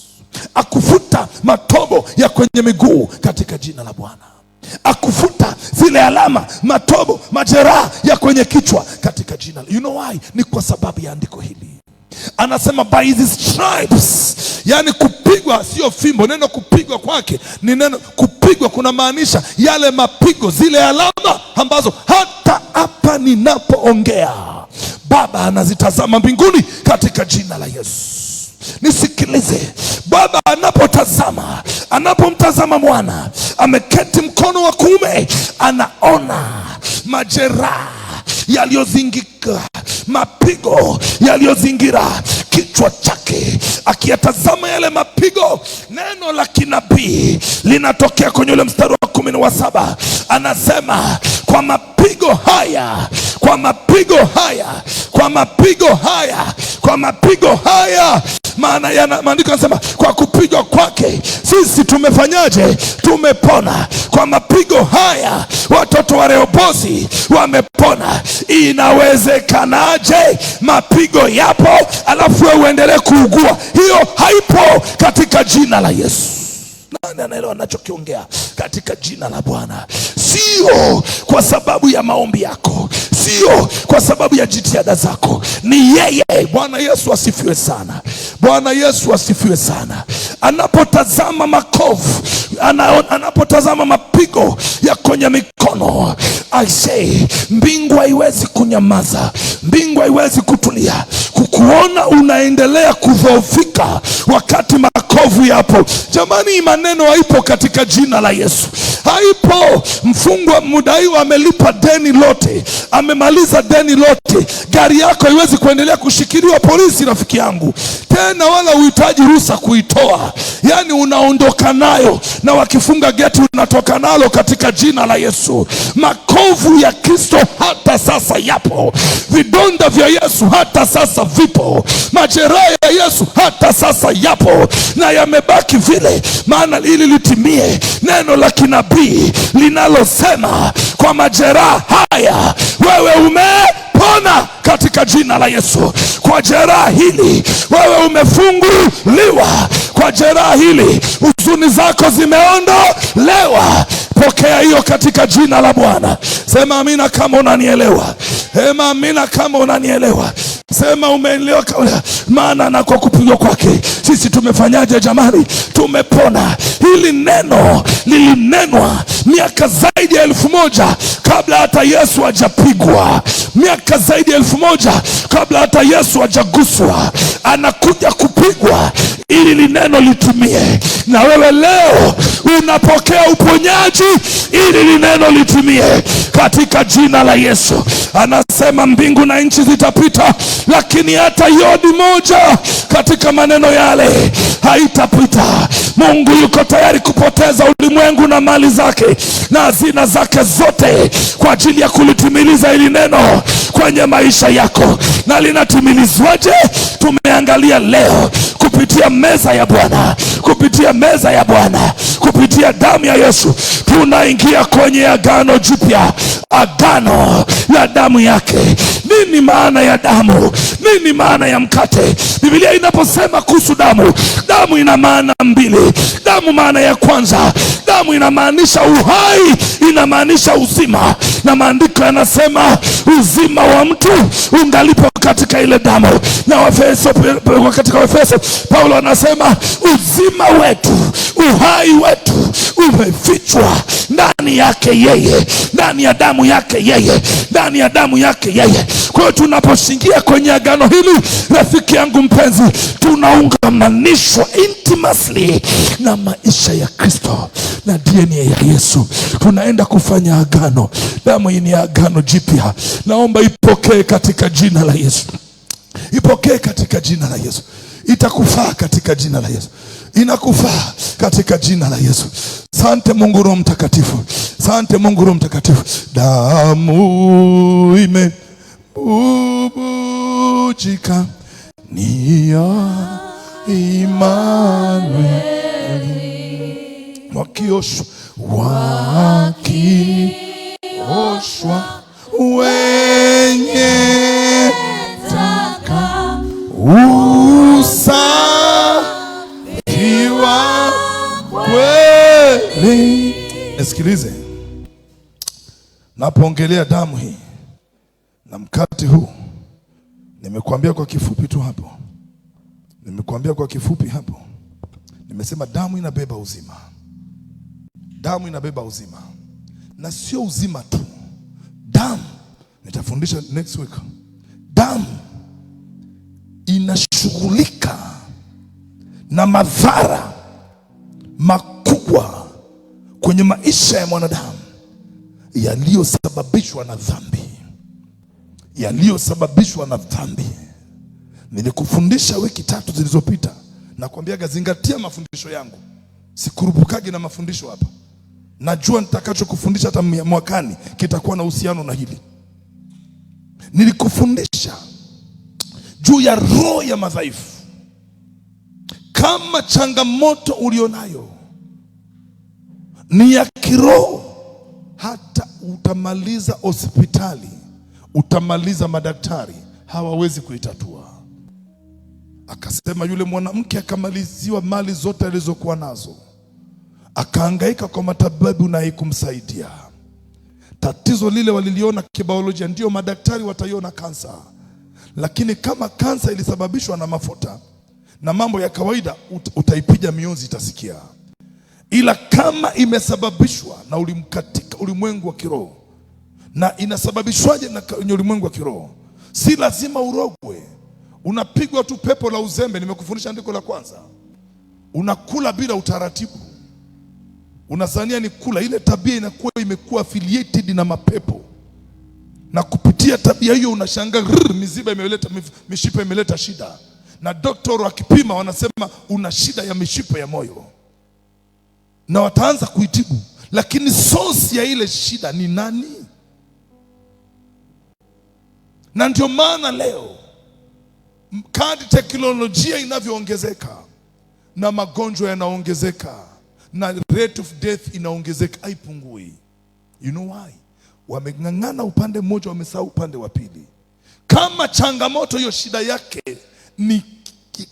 Akufuta matobo ya kwenye miguu katika jina la Bwana. Akufuta zile alama, matobo, majeraha ya kwenye kichwa katika jina. You know why? Ni kwa sababu ya andiko hili. Anasema by these stripes, yani kupigwa sio fimbo. Neno kupigwa kwake ni neno kupigwa, kuna maanisha yale mapigo, zile alama ambazo hata hapa ninapoongea Baba anazitazama mbinguni katika jina la Yesu. Nisikilize, Baba anapomtazama mwana ameketi mkono wa kuume, anaona majeraha yaliyozingira, mapigo yaliyozingira kichwa chake. Akiyatazama yale mapigo, neno la kinabii linatokea kwenye ule mstari wa wa 7 anasema kwa mapigo haya, kwa mapigo haya, kwa mapigo haya, kwa mapigo haya, maana maandiko yanasema kwa kupigwa kwake sisi tumefanyaje? Tumepona. Kwa mapigo haya watoto wa Rehobothi wamepona. Inawezekanaje? Mapigo yapo alafu wewe uendelee kuugua? Hiyo haipo katika jina la Yesu. Nani anaelewa ninachokiongea? Katika jina la Bwana. Sio kwa sababu ya maombi yako, sio kwa sababu ya jitihada zako, ni yeye. Bwana Yesu asifiwe sana. Bwana Yesu asifiwe sana. Anapotazama makovu, anapotazama mapigo ya kwenye mikono, I say mbingu haiwezi kunyamaza, mbingu haiwezi kutulia kukuona unaendelea kudhoofika wakati makovu yapo. Jamani, maneno haipo katika jina la Yesu. Haipo. Mfungwa mdaiwa amelipa deni lote, amemaliza deni lote. Gari yako haiwezi kuendelea kushikiliwa polisi, rafiki yangu, tena wala uhitaji ruhusa kuitoa. Yani unaondoka nayo, na wakifunga geti unatoka nalo katika jina la Yesu. Makovu ya Kristo hata sasa yapo. Vidonda vya Yesu hata sasa vipo. Majeraha ya Yesu hata sasa yapo, na yamebaki vile, maana ili litimie neno la kinabii linalosema kwa majeraha haya wewe umepona katika jina la Yesu. Kwa jeraha hili wewe umefunguliwa. Kwa jeraha hili huzuni zako zimeondolewa. Pokea hiyo katika jina la Bwana. Sema amina kama unanielewa. Sema amina kama unanielewa. Sema umeelewa. Maana na kwa kupigwa kwake sisi tumefanyaje jamani? Tumepona. Hili neno lilinenwa miaka zaidi ya 1000 kabla hata Yesu hajapigwa. Miaka zaidi ya 1000 kabla hata Yesu hajaguswa. Anakuja kupigwa ili lineno litimie. Na wewe leo unapokea uponyaji ili lineno litimie katika jina la Yesu. Anasema mbingu na nchi zitapita, lakini hata yodi moja katika maneno yale haitapita. Mungu yuko tayari kupoteza ulimwengu na mali zake na hazina zake zote kwa ajili ya kulitimiliza hili neno kwenye maisha yako. Na linatimilizwaje? Tumeangalia leo kupitia meza ya Bwana, kupitia meza ya Bwana, kupitia damu ya Yesu. Tunaingia kwenye agano jipya, agano la damu yake. Nini maana ya damu? Nini maana ya mkate? Biblia inaposema kuhusu damu, damu ina maana mbili. Damu maana ya kwanza, damu inamaanisha uhai, inamaanisha uzima. Na maandiko yanasema uzima wa mtu ungalipo katika ile damu. Na katika Efeso Paulo anasema uzima wetu, uhai wetu umefichwa ndani yake yeye, ndani ya damu yake yeye, ndani ya damu yake yeye. Kwa hiyo tunaposhingia kwenye agano hili, rafiki yangu mpenzi, tunaungamanishwa intimately na maisha ya Kristo na DNA ya Yesu. Tunaenda kufanya agano. Damu hii ni agano jipya. Naomba ipokee katika jina la Yesu. Ipokee katika jina la Yesu. Itakufaa katika jina la Yesu. Inakufaa katika jina la Yesu. Asante Mungu Roho Mtakatifu. Asante Mungu Roho Mtakatifu. Damu imebubujika ni ya Immanueli. Wakioshwa wenye taka usafiwa kweli. Nisikilize, napoongelea damu hii na mkate huu, nimekuambia kwa kifupi tu hapo. Nimekuambia kwa kifupi hapo. Nimesema damu inabeba uzima. Damu inabeba uzima. Na sio uzima tu. Damu, nitafundisha next week. Damu inashughulika na madhara makubwa kwenye maisha ya mwanadamu yaliyosababishwa na dhambi. Yaliyosababishwa na dhambi. Nilikufundisha wiki 3 zilizopita na kuambiaga zingatia mafundisho yangu. Sikurupukagi na mafundisho hapa. Najua nitakachokufundisha hata mwakani kitakuwa na uhusiano na hili. Nilikufundisha juu ya roho ya madhaifu. Kama changamoto ulionayo ni ya kiroho, hata utamaliza hospitali, utamaliza madaktari, hawawezi kuitatua. Akasema yule mwanamke akamaliziwa mali zote alizokuwa nazo, akahangaika kwa matabibu na haikumsaidia. Tatizo lile waliliona kibiolojia, ndio madaktari wataiona kansa. Lakini kama kansa ilisababishwa na mafuta na mambo ya kawaida, utaipiga mionzi itasikia. Ila kama imesababishwa na katika ulimwengu wa kiroho, na inasababishwaje na ulimwengu wa kiroho? Si lazima urogwe. Unapigwa tu pepo la uzembe. Nimekufundisha andiko la kwanza. Unakula bila utaratibu, unazania ni kula. Ile tabia inakuwa imekuwa affiliated na mapepo, na kupitia tabia hiyo unashangaa miziba imeleta, mishipa imeleta shida, na daktari wakipima wanasema una shida ya mishipa ya moyo, na wataanza kuitibu. Lakini source ya ile shida ni nani? Na ndio maana leo kadri teknolojia inavyoongezeka na magonjwa yanaongezeka na rate of death inaongezeka, haipungui. You know why? Wameng'ang'ana upande mmoja, wamesahau upande wa pili. Kama changamoto hiyo shida yake ni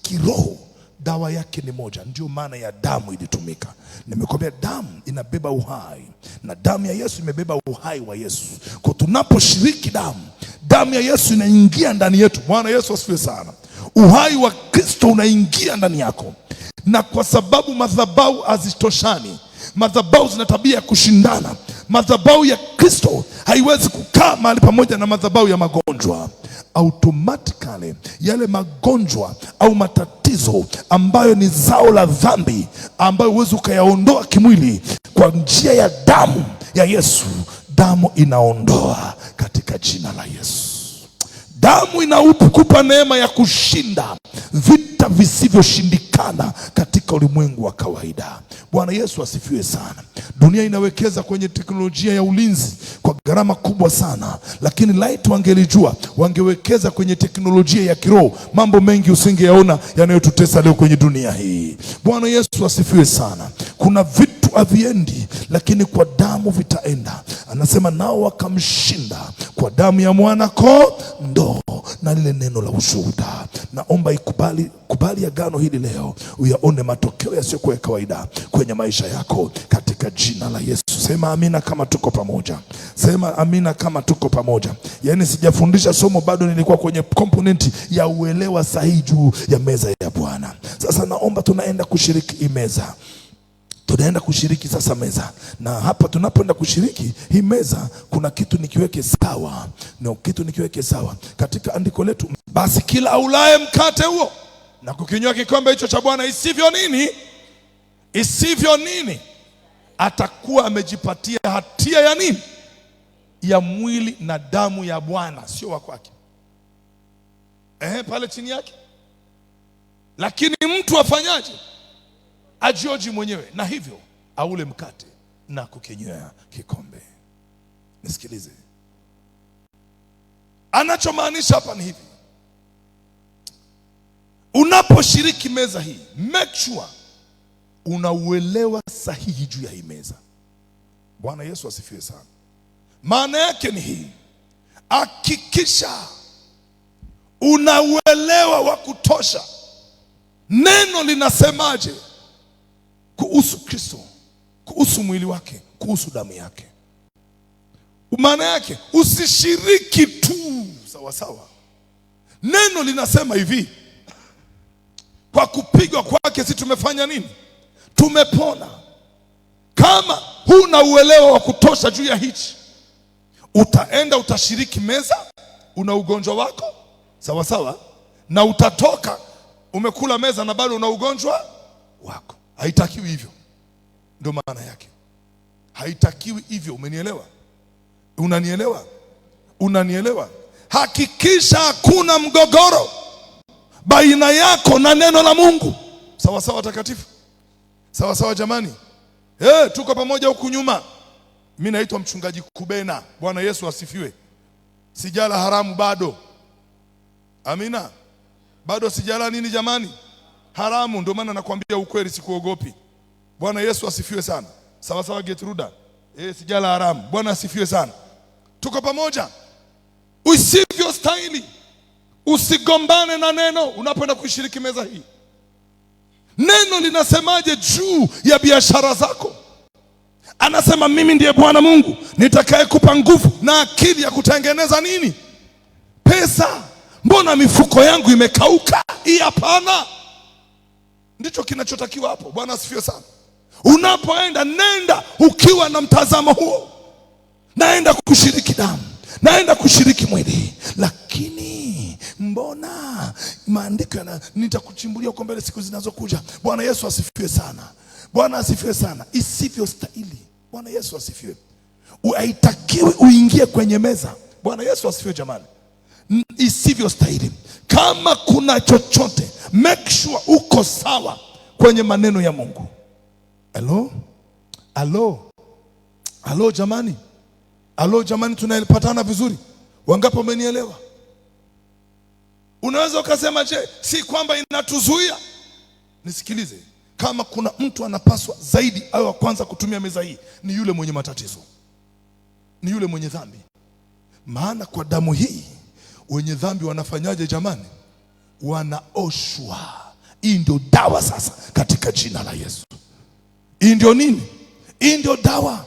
kiroho, dawa yake ni moja. Ndio maana ya damu ilitumika. Nimekwambia damu inabeba uhai, na damu ya Yesu imebeba uhai wa Yesu. Kwa tunaposhiriki damu ya Yesu inaingia ndani yetu. Bwana Yesu asifiwe sana. Uhai wa Kristo unaingia ndani yako. Na kwa sababu madhabahu hazitoshani, madhabahu zina tabia ya kushindana. Madhabahu ya Kristo haiwezi kukaa mahali pamoja na madhabahu ya magonjwa. Automatically yale magonjwa au matatizo ambayo ni zao la dhambi, ambayo huwezi ukayaondoa kimwili, kwa njia ya damu ya Yesu, damu inaondoa katika jina la Yesu. Damu inakupa neema ya kushinda vita visivyoshindikana katika ulimwengu wa kawaida. Bwana Yesu asifiwe sana. Dunia inawekeza kwenye teknolojia ya ulinzi kwa gharama kubwa sana, lakini laiti wangelijua, wangewekeza kwenye teknolojia ya kiroho, mambo mengi usingeyaona yanayotutesa leo kwenye dunia hii. Bwana Yesu asifiwe sana. Kuna vitu haviendi, lakini kwa damu vitaenda. Anasema nao wakamshinda kwa damu ya mwana kondoo na lile neno la ushuhuda. Naomba kubali agano hili leo, uyaone matokeo yasiyokuwa ya kawaida kwenye maisha yako katika jina la Yesu. Sema amina kama tuko pamoja. Sema amina kama tuko pamoja. Yaani sijafundisha somo bado, nilikuwa kwenye komponenti ya uelewa sahihi juu ya meza ya Bwana. Sasa naomba tunaenda kushiriki hii meza. Tunaenda kushiriki sasa meza. Na hapa tunapoenda kushiriki hii meza, kuna kitu nikiweke sawa. Na kitu nikiweke sawa katika andiko letu. Basi kila aulaye mkate huo na kukinywa kikombe hicho cha Bwana isivyo nini, atakuwa amejipatia hatia ya nini? Ya mwili na damu ya Bwana, sio wa kwake. Pale chini yake. Lakini mtu afanyaje? Ajioji mwenyewe, na hivyo aule mkate na kukinywea kikombe. Nisikilize. Anachomaanisha hapa ni hivi: unaposhiriki meza hii, make sure unauelewa sahihi juu ya hii meza. Bwana Yesu asifiwe sana. Maana yake ni hii: hakikisha unauelewa wa kutosha. Neno linasemaje kuhusu Kristo, kuhusu mwili wake, kuhusu damu yake. Maana yake usishiriki tu sawa. Neno linasema hivi: kwa kupigwa kwake si tumefanya nini? Tumepona. Kama huna uelewa wa kutosha juu ya hichi, utaenda utashiriki meza, una ugonjwa wako sawa, na utatoka umekula meza na bado una ugonjwa wako. Haitakiwi hivyo. Ndio maana yake. Haitakiwi hivyo. Umenielewa? Unanielewa? Hakikisha hakuna mgogoro baina yako na neno la Mungu. Sawa takatifu. Sawa jamani. Tuko pamoja huku nyuma. Mimi naitwa mchungaji Kubena. Bwana Yesu asifiwe. Sijala haramu bado. Amina. Bado sijala nini jamani? Haramu. Ndio maana nakwambia ukweli, sikuogopi. Bwana Yesu asifiwe sana. Sawa sawa Getruda. Sijala haramu. Bwana asifiwe sana. Tuko pamoja. Usivyo stahili. Usigombane na neno unapoenda kushiriki meza hii. Neno linasemaje juu ya biashara zako? Anasema mimi ndiye Bwana Mungu nitakaye kupa nguvu na akili ya kutengeneza nini? Pesa. Mbona mifuko yangu imekauka? Hapana. Ndicho kinachotakiwa hapo. Bwana asifiwe sana. Unapoenda nenda ukiwa na mtazamo huo. Naenda kushiriki damu, naenda kushiriki mwili, lakini mbona maandiko nitakuchimbulia huko mbele siku zinazokuja. Bwana Yesu asifiwe sana. Bwana asifiwe sana. Isivyo stahili. Bwana Yesu asifiwe. Haitakiwi uingie kwenye meza. Bwana Yesu asifiwe jamani. Isivyo stahili. Kama kuna chochote, make sure uko sawa kwenye maneno ya Mungu. Hello jamani. Hello jamani, tunapatana vizuri? Wangapi wamenielewa? Unaweza ukasema je, si kwamba inatuzuia? Nisikilize. Kama kuna mtu anapaswa zaidi au wa kwanza kutumia meza hii, ni yule mwenye matatizo, ni yule mwenye dhambi. Maana kwa damu hii wenye dhambi wanafanyaje jamani? Wanaoshwa. Hii ndio dawa sasa katika jina la Yesu. Hii ndio nini? Hii ndio dawa.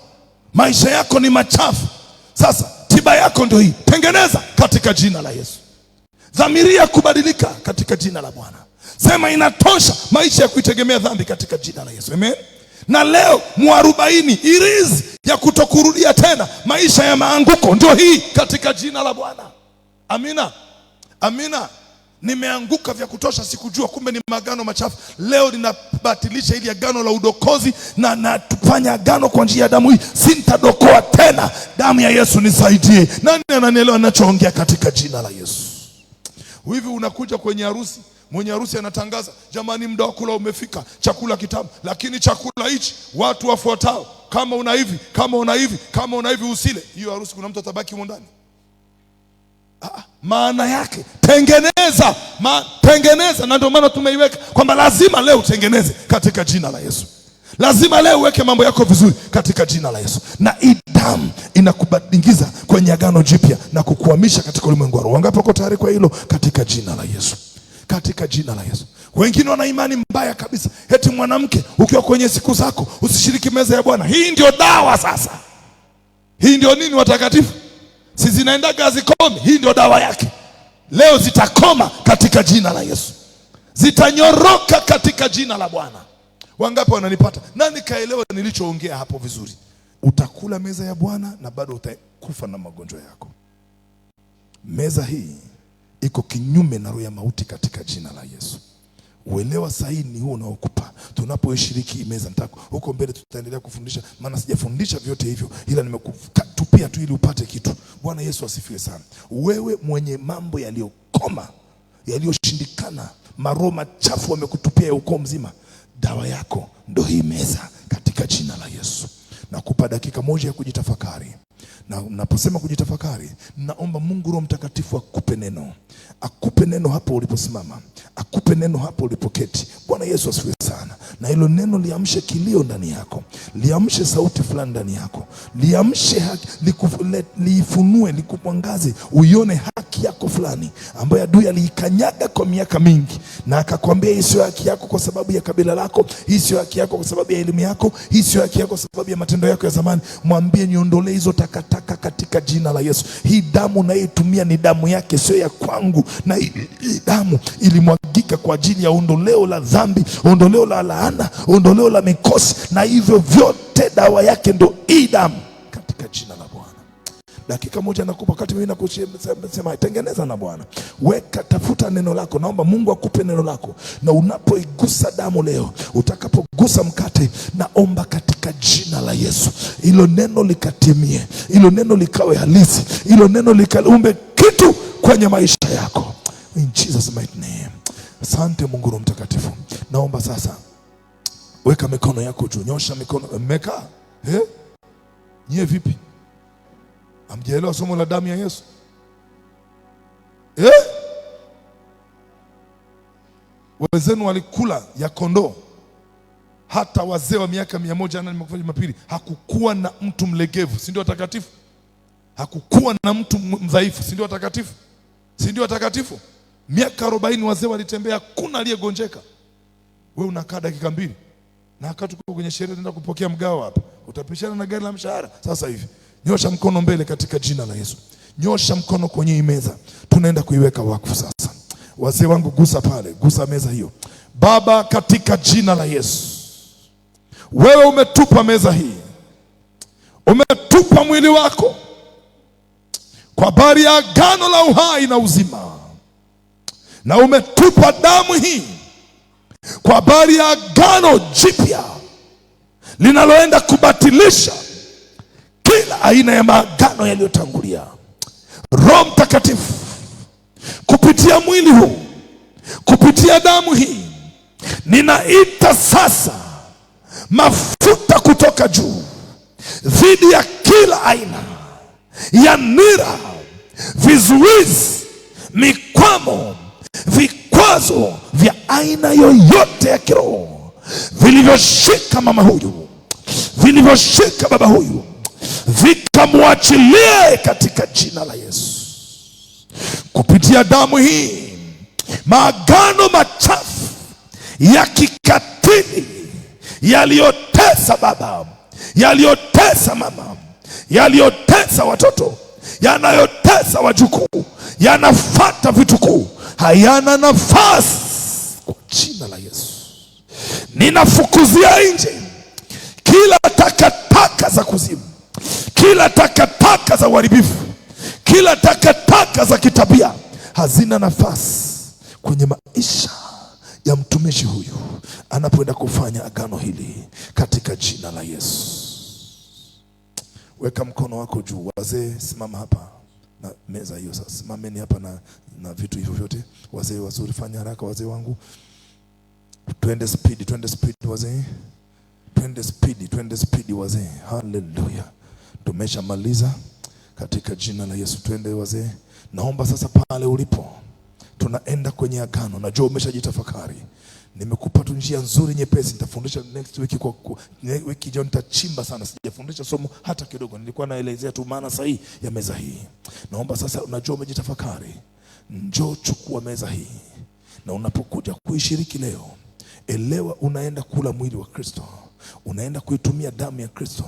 Maisha yako ni machafu. Sasa tiba yako ndio hii. Tengeneza katika jina la Yesu. Dhamiria kubadilika katika jina la Bwana. Sema inatosha maisha ya kuitegemea dhambi katika jina la Yesu. Amen. Na leo mwarobaini irizi ya kutokurudia tena maisha ya maanguko ndio hii katika jina la Bwana. Amina. Amina. Nimeanguka vya kutosha, sikujua kumbe ni magano machafu. Leo ninabatilisha ili agano la udokozi na tufanya agano kwa njia ya damu hii. Sintadokoa tena. Damu ya Yesu nisaidie. Nani ananielewa ninachoongea katika jina la Yesu? Hivi unakuja kwenye harusi, mwenye harusi anatangaza, jamani muda wa kula umefika, chakula kitamu, lakini chakula hichi watu wafuatao, kama una hivi, kama una hivi, kama una hivi usile. Hiyo harusi kuna mtu atabaki humo ndani? Maana yake tengeneza, tengeneza. Na ndio maana tumeiweka kwamba lazima leo utengeneze katika jina la Yesu. Lazima leo uweke mambo yako vizuri katika jina la Yesu. Na hii damu inakubadingiza kwenye agano jipya na kukuhamisha katika ulimwengu wa roho. Wangapi wako tayari kwa hilo katika jina la Yesu? Katika jina la Yesu. Wengine wana imani mbaya kabisa. Eti mwanamke ukiwa kwenye siku zako usishiriki meza ya Bwana. Hii ndio dawa sasa. Hii ndio nini watakatifu? Si zinaendaga hazikomi. Hii ndio dawa yake. Leo zitakoma katika jina la Yesu. Zitanyoroka katika jina la Bwana. Wangapi wananipata? Nani kaelewa nilichoongea hapo vizuri? Utakula meza ya Bwana na bado utakufa na magonjwa yako. Meza hii iko kinyume na roho ya mauti katika jina la Yesu. Uelewa sahihi ni huo unaokupa. Tunapoishiriki meza, nitako huko mbele tutaendelea kufundisha, maana sijafundisha vyote hivyo, ila nimekutupia tu ili upate kitu. Bwana Yesu asifiwe sana. Wewe mwenye mambo yaliyokoma, yaliyoshindikana, maroho machafu wamekutupia uko mzima, dawa yako ndio hii meza katika jina la Yesu. Nakupa dakika moja ya kujitafakari. Na unaposema kujitafakari, naomba Mungu Roho Mtakatifu akupe neno. Akupe neno hapo uliposimama. Akupe neno hapo ulipoketi. Bwana Yesu asifiwe sana. Na hilo neno liamshe kilio ndani yako. Liamshe sauti fulani ndani yako. Liamshe haki, liifunue, likupangaze, uione haki yako fulani ambayo adui aliikanyaga kwa miaka mingi. Na akakwambia hii sio haki yako kwa sababu ya kabila lako, hii sio haki yako kwa sababu ya elimu yako, hii sio haki yako kwa sababu ya matendo yako ya zamani. Mwambie niondolee hizo takataka katika jina la Yesu. Hii damu naitumia ni damu yake, sio ya kwangu. Na hii damu ilimwagika kwa ajili ya ondoleo la dhambi, ondoleo la laana, ondoleo la mikosi, na hivyo vyote dawa yake ndio hii damu katika jina la Bwana. Dakika moja nakupa, wakati mimi nakusema tengeneza na Bwana. Weka, tafuta neno lako. Naomba Mungu akupe neno lako. Na unapoigusa damu leo, utakapogusa mkate, naomba katika jina la Yesu, hilo neno likatimie, hilo neno likawe halisi, hilo neno likaumbe kitu kwenye maisha yako. In Jesus mighty name. Asante Mungu Roho Mtakatifu. Naomba sasa Weka mikono yako juu, nyosha mikono. Mmekaa nyie vipi? Hamjaelewa somo la damu ya Yesu? Wenzenu walikula ya kondoo. Hata wazee wa miaka 100 na Jumapili hakukuwa na mtu mlegevu, si ndio watakatifu? Hakukuwa na mtu mdhaifu, si ndio watakatifu? Si ndio watakatifu? Miaka 40 wazee walitembea, hakuna aliyegonjeka. Wewe unakaa dakika 2 na wakati uko kwenye sherehe unaenda kupokea mgao hapa, utapishana na gari la mshahara. Sasa hivi nyosha mkono mbele katika jina la Yesu. Nyosha mkono kwenye hii meza, tunaenda kuiweka wakfu sasa. Wazee wangu, gusa pale, gusa meza hiyo. Baba, katika jina la Yesu, wewe umetupa meza hii, umetupa mwili wako kwa habari ya agano la uhai na uzima, na umetupa damu hii kwa habari ya agano jipya linaloenda kubatilisha kila aina ya maagano yaliyotangulia. Roho Mtakatifu, kupitia mwili huu, kupitia damu hii, ninaita sasa mafuta kutoka juu dhidi ya kila aina ya nira, vizuizi, mikwamo, vikwazo vya aina yoyote ya kiroho vilivyoshika mama huyu, vilivyoshika baba huyu, vikamwachilie katika jina la Yesu. Kupitia damu hii, maagano machafu ya kikatili yaliyotesa baba, yaliyotesa mama, yaliyotesa watoto, yanayotesa wajukuu, yanafuata vitukuu, hayana nafasi kwa jina la Yesu. Ninafukuzia nje kila takataka za kuzimu, kila takataka za uharibifu, kila takataka za kitabia. Hazina nafasi kwenye maisha ya mtumishi huyu anapoenda kufanya agano hili katika jina la Yesu. Weka mkono wako juu. Wazee, simama hapa na meza hiyo sasa. Simameni hapa na vitu hivyo vyote. Wazee wazuri, fanya haraka wazee wangu. Twende speed wazee. Twende speed wazee. Hallelujah. Tumeshamaliza katika jina la Yesu. Twende wazee. Naomba sasa pale ulipo, tunaenda kwenye agano. Najua umeshajitafakari. Nimekupa tu njia nzuri nyepesi. Nitafundisha next week, kwa wiki ijayo nitachimba sana. Sijafundisha somo hata kidogo. Nilikuwa naelezea tu maana sahihi ya meza hii. Naomba sasa, unajua umejitafakari, njoo chukua meza hii, na unapokuja kuishiriki leo, elewa unaenda kula mwili wa Kristo, unaenda kuitumia damu ya Kristo,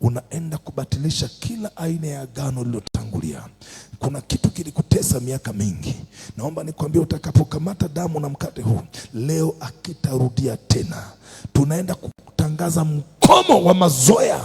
unaenda kubatilisha kila aina ya agano lililotangulia. Kuna kitu kilikutesa miaka mingi. Naomba nikwambie, utakapokamata damu na mkate huu leo, akitarudia tena. Tunaenda kutangaza mkomo wa mazoea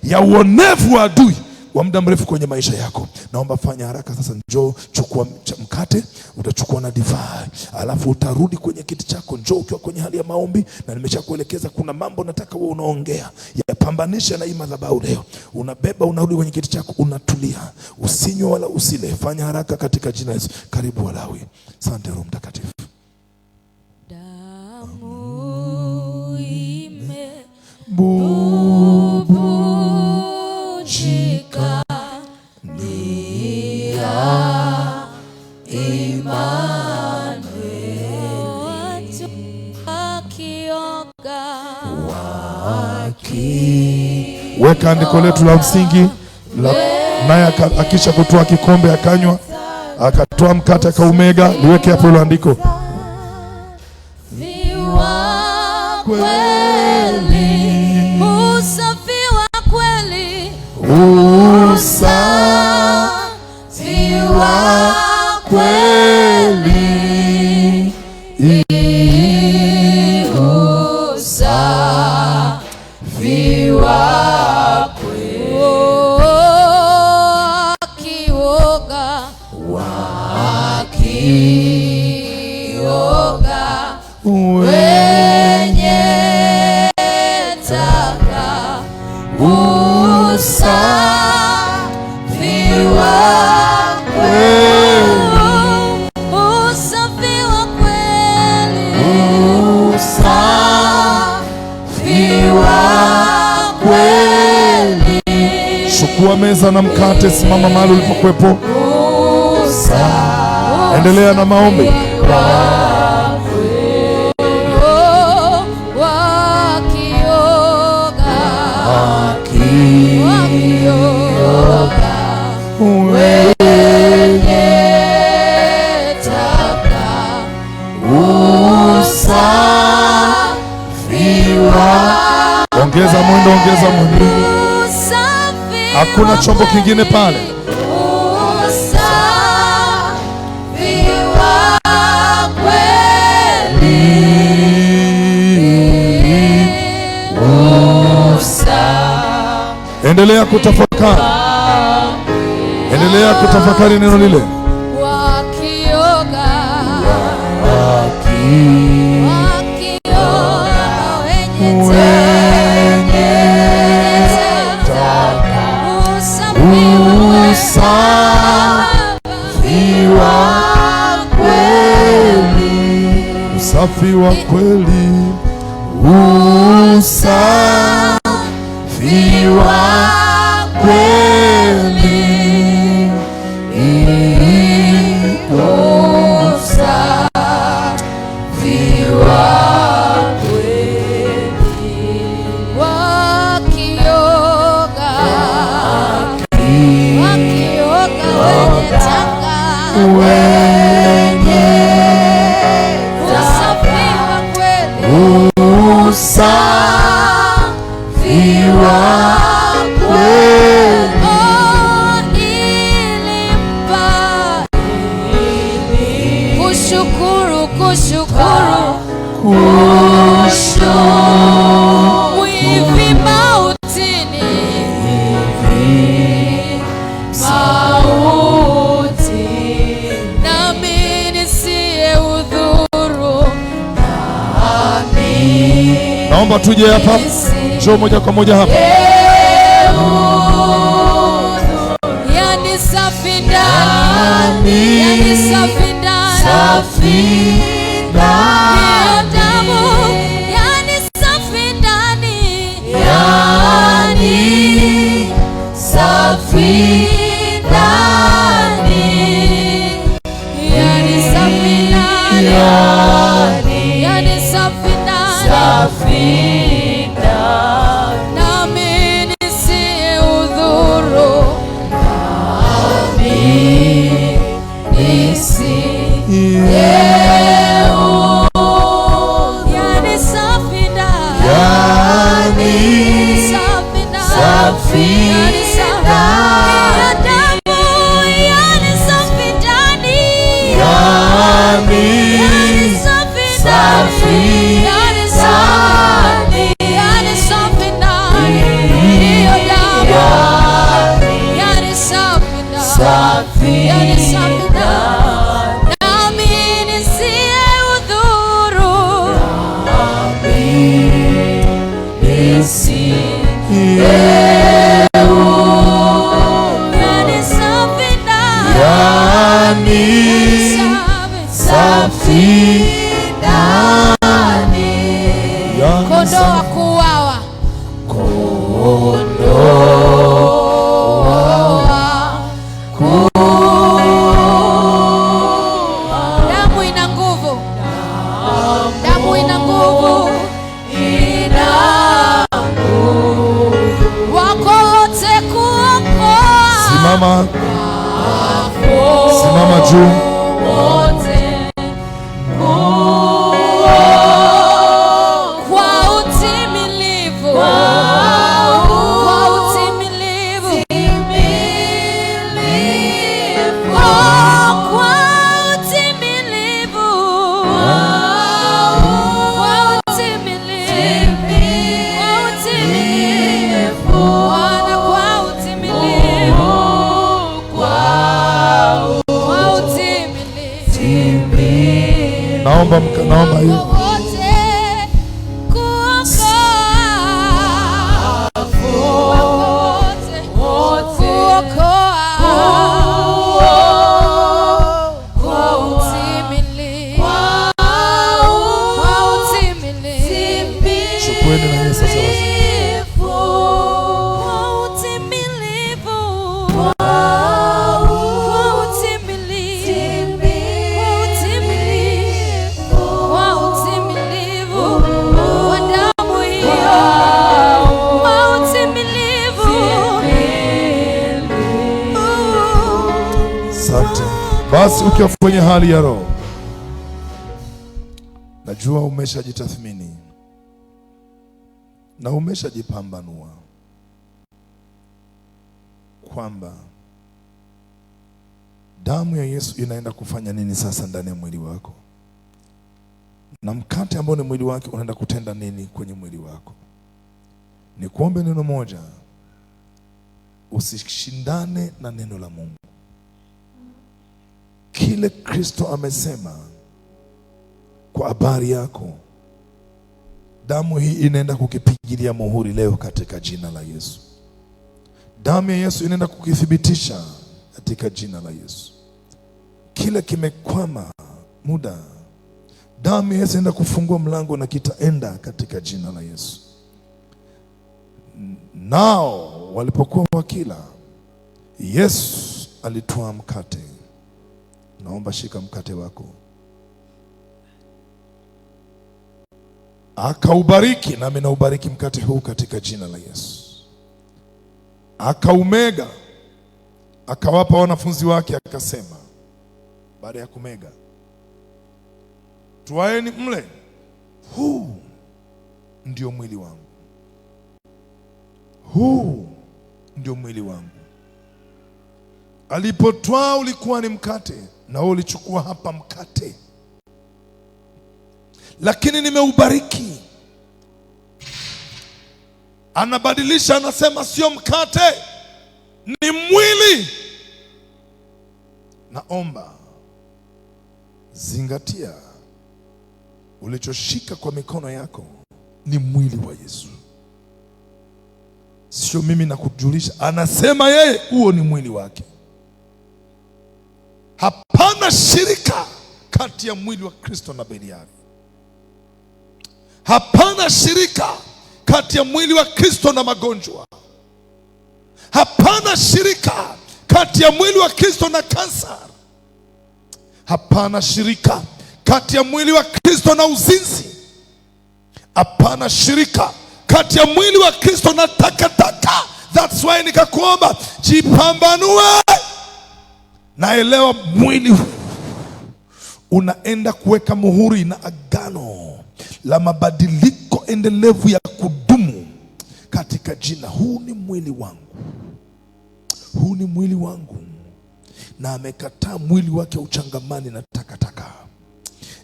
ya uonevu wa adui wa muda mrefu kwenye maisha yako. Naomba fanya haraka sasa. Njoo chukua mkate, utachukua na divai, alafu utarudi kwenye kiti chako. Njoo ukiwa kwenye hali ya maombi, na nimeshakuelekeza kuna mambo nataka wewe unaongea yapambanisha na hii madhabahu leo. Unabeba, unarudi kwenye kiti chako, unatulia, usinywe wala usile. Fanya haraka katika jina la Yesu. Karibu Walawi. Asante Roho Mtakatifu. Damu imebubujika ni ya Immanueli, weka andiko letu la msingi, naye akisha kutoa kikombe akanywa, akatoa mkate akaumega. Liweke hapo hilo andiko. Usafi wa kweli, usafi wa kweli, wakioga wenye taka usafi wa kweli, usafi wa kweli, kweli. Chukua meza na mkate, simama mahali ulipokuwepo. Endelea na maombi. Ongeza mwendo, ongeza mwendo. Hakuna chombo kingine pale. Endelea kutafakari. Endelea kutafakari neno lile. Usafi wa kweli, usafi wa kweli, usafi wa kweli. Wakioga wenye taka, Mwivi mautini, nami nisiye udhuru. Naomba tuje hapa. Njoo moja kwa moja hapa. Yani safi ndani, yani safi ndani, damu, yani safi ndani, yani safi ndani, yani safi ndani, yani safi ndani. Nami nisiye udhuru, yani safi ndani, safi ndani, damu, yani safi ndani, yani safi ndani, yani safi ndani, hiyo damu, yani safi ndani, yani safi ndani. Nami nisiye udhuru, yani safi ndani, safi ndani. Kondoo wa kuuawa, damu ina nguvu, damu ina nguvu, wako wote kuokoa. Simama, simama juu. Kwa utimilivu, Naomba hiyo. Chukueni na Yesu sasa. ukiwa kwenye hali ya roho. Najua umeshajitathmini na umeshajipambanua kwamba damu ya Yesu inaenda kufanya nini sasa ndani ya mwili wako, na mkate ambao ni mwili wake unaenda kutenda nini kwenye mwili wako. Ni kuombe neno moja, usishindane na neno la Mungu. Kile Kristo amesema kwa habari yako, damu hii inaenda kukipigilia muhuri leo katika jina la Yesu. Damu ya Yesu inaenda kukithibitisha katika jina la Yesu. Kile kimekwama muda, damu ya Yesu inaenda kufungua mlango na kitaenda katika jina la Yesu. Nao walipokuwa wakila, Yesu alitoa mkate. Naomba shika mkate wako. Akaubariki, nami naubariki mkate huu katika jina la Yesu. Akaumega, akawapa wanafunzi wake, akasema baada ya kumega, twaeni mle, huu ndio mwili wangu. Huu ndio mwili wangu. Alipotwaa ulikuwa ni mkate, na wewe ulichukua hapa mkate, lakini nimeubariki. Anabadilisha, anasema sio mkate, ni mwili. Naomba zingatia, ulichoshika kwa mikono yako ni mwili wa Yesu. Sio mimi nakujulisha, anasema yeye, huo ni mwili wake. Hapana shirika kati ya mwili wa Kristo na Beliari. Hapana shirika kati ya mwili wa Kristo na magonjwa. Hapana shirika kati ya mwili wa Kristo na kansa. Hapana shirika kati ya mwili wa Kristo na uzinzi. Hapana shirika kati ya mwili wa Kristo na takataka. That's why nikakuomba jipambanue. Naelewa mwili unaenda kuweka muhuri na agano la mabadiliko endelevu ya kudumu katika jina. Huu ni mwili wangu, huu ni mwili wangu, na amekataa mwili wake uchangamani na takataka.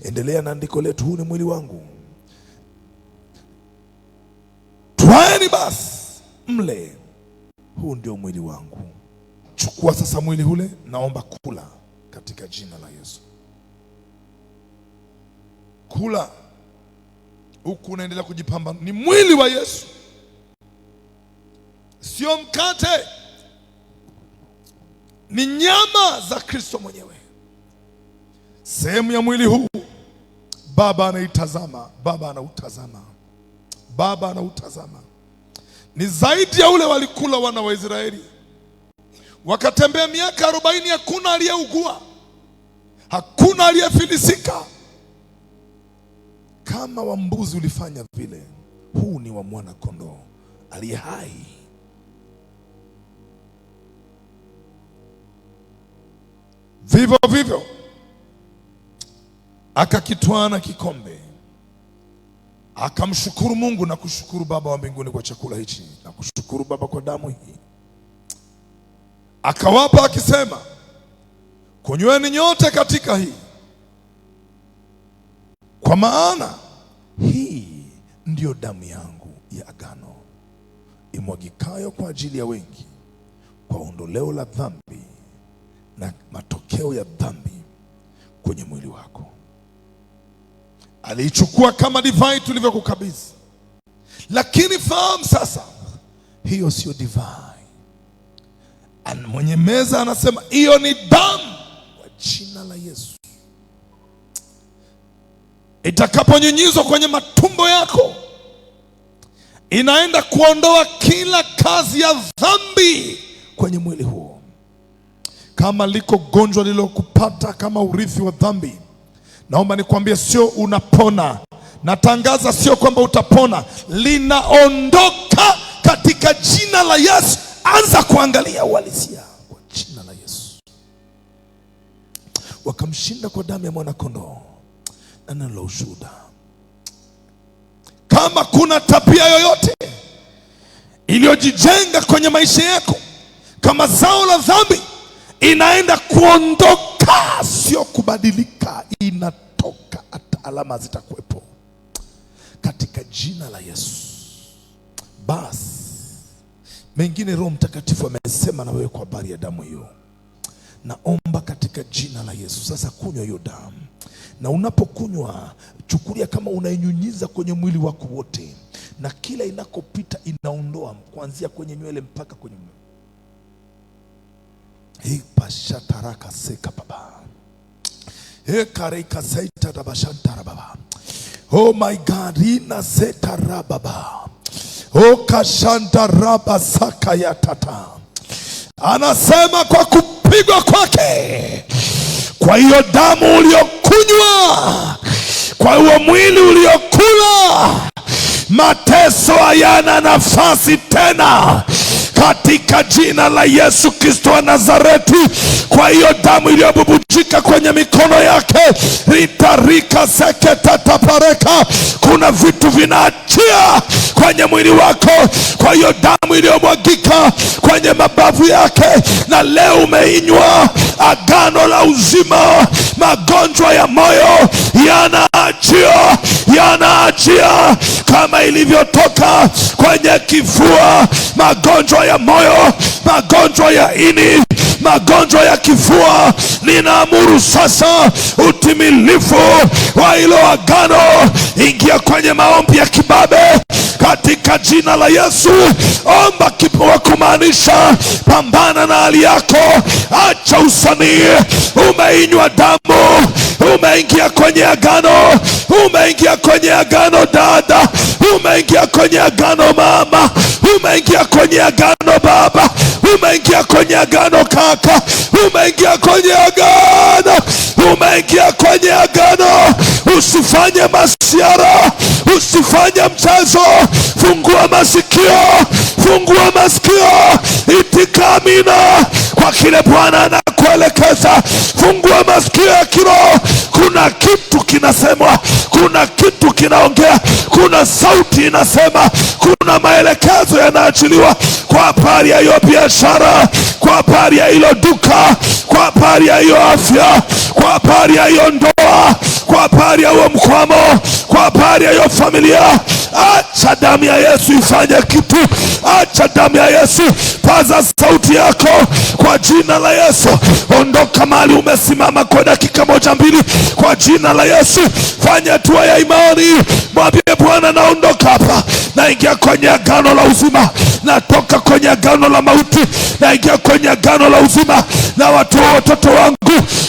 Endelea na andiko letu, huu ni mwili wangu. Twaeni basi mle, huu ndio mwili wangu. Chukua sasa mwili ule, naomba kula katika jina la Yesu. Kula huku unaendelea kujipamba. Ni mwili wa Yesu, sio mkate. Ni nyama za Kristo mwenyewe. Sehemu ya mwili huu Baba anaitazama, Baba anautazama, Baba anautazama. Ni zaidi ya ule walikula wana wa Israeli. Wakatembea miaka 40, hakuna aliyeugua, hakuna aliyefilisika. Kama wa mbuzi ulifanya vile, huu ni wa mwana kondoo aliye hai. Vivyo vivyo akakitwaa na kikombe, akamshukuru Mungu na kushukuru Baba wa mbinguni kwa chakula hichi, na kushukuru Baba kwa damu hii, akawapa akisema, kunyweni nyote katika hii, kwa maana hii ndiyo damu yangu ya agano, imwagikayo kwa ajili ya wengi kwa ondoleo la dhambi na matokeo ya dhambi kwenye mwili wako. Aliichukua kama divai tulivyokukabidhi, lakini fahamu sasa, hiyo sio divai. Mwenye meza anasema hiyo ni damu, kwa jina la Yesu. Itakaponyunyizwa kwenye matumbo yako, inaenda kuondoa kila kazi ya dhambi kwenye mwili huo. Kama liko gonjwa lililokupata kama urithi wa dhambi, naomba nikwambie, sio unapona. Natangaza sio kwamba utapona, linaondoka katika jina la Yesu. Anza kuangalia uhalisia kwa jina la Yesu. wakamshinda kwa damu ya mwanakondoo na neno la ushuhuda. Kama kuna tabia yoyote iliyojijenga kwenye maisha yako kama zao la dhambi, inaenda kuondoka, sio kubadilika, inatoka, hata alama zitakuwepo katika jina la Yesu. Basi mengine Roho Mtakatifu amesema na wewe kwa habari ya damu hiyo. Naomba katika jina la Yesu sasa kunywa hiyo damu, na unapokunywa chukulia kama unainyunyiza kwenye mwili wako wote, na kila inakopita inaondoa, kuanzia kwenye nywele mpaka kwenye mwili. Pashataraka seka baba. Kareka saita rabashantara baba. Oh my God, ina seta rababa. Oh kashanta raba saka ya tata. Anasema kwa kupigwa kwake, kwa hiyo damu uliokunywa, kwa huo mwili uliokula, mateso hayana nafasi tena katika jina la Yesu Kristo wa Nazareti. Kwa hiyo damu iliyobubujika kwenye mikono yake, ritarika seketa tapareka, kuna vitu vinaachia kwenye mwili wako. Kwa hiyo damu iliyomwagika kwenye mabavu yake, na leo umeinywa agano la uzima. Magonjwa ya moyo yanaachia, yanaachia kama ilivyotoka kwenye kifua. Magonjwa ya moyo, magonjwa ya ini, magonjwa ya kifua, ninaamuru sasa utimilifu wa hilo agano. Ingia kwenye maombi ya kibabe katika jina la Yesu. Omba kipo kumaanisha pambana na hali yako, acha usanii. Umeinywa damu, umeingia kwenye agano, umeingia kwenye agano dada, umeingia kwenye agano mama, umeingia kwenye agano baba, umeingia kwenye agano kaka, umeingia kwenye agano, umeingia kwenye agano. Usifanye masiara, usifanye mchezo. Fungua masikio, fungua masikio, itika amina kwa kile Bwana anakuelekeza. Fungua masikio ya kiroho. Kuna kitu kinasemwa, kuna kitu kinaongea, kuna sauti inasema, kuna maelekezo yanaachiliwa kwa habari ya hiyo biashara, kwa habari ya hilo duka, kwa habari ya hiyo afya, kwa habari ya hiyo ndoa, kwa habari ya huo mkwamo, kwa habari ya hiyo familia. Acha damu ya Yesu ifanye kitu. Acha damu ya Yesu. Paza sauti yako kwa jina la Yesu. Ondoka mahali umesimama kwa dakika moja mbili kwa jina la Yesu. Fanya hatua ya imani. Mwambie Bwana, naondoka hapa, naingia kwenye agano la uzima. Natoka kwenye agano la mauti, naingia kwenye agano la uzima. Na watoto wangu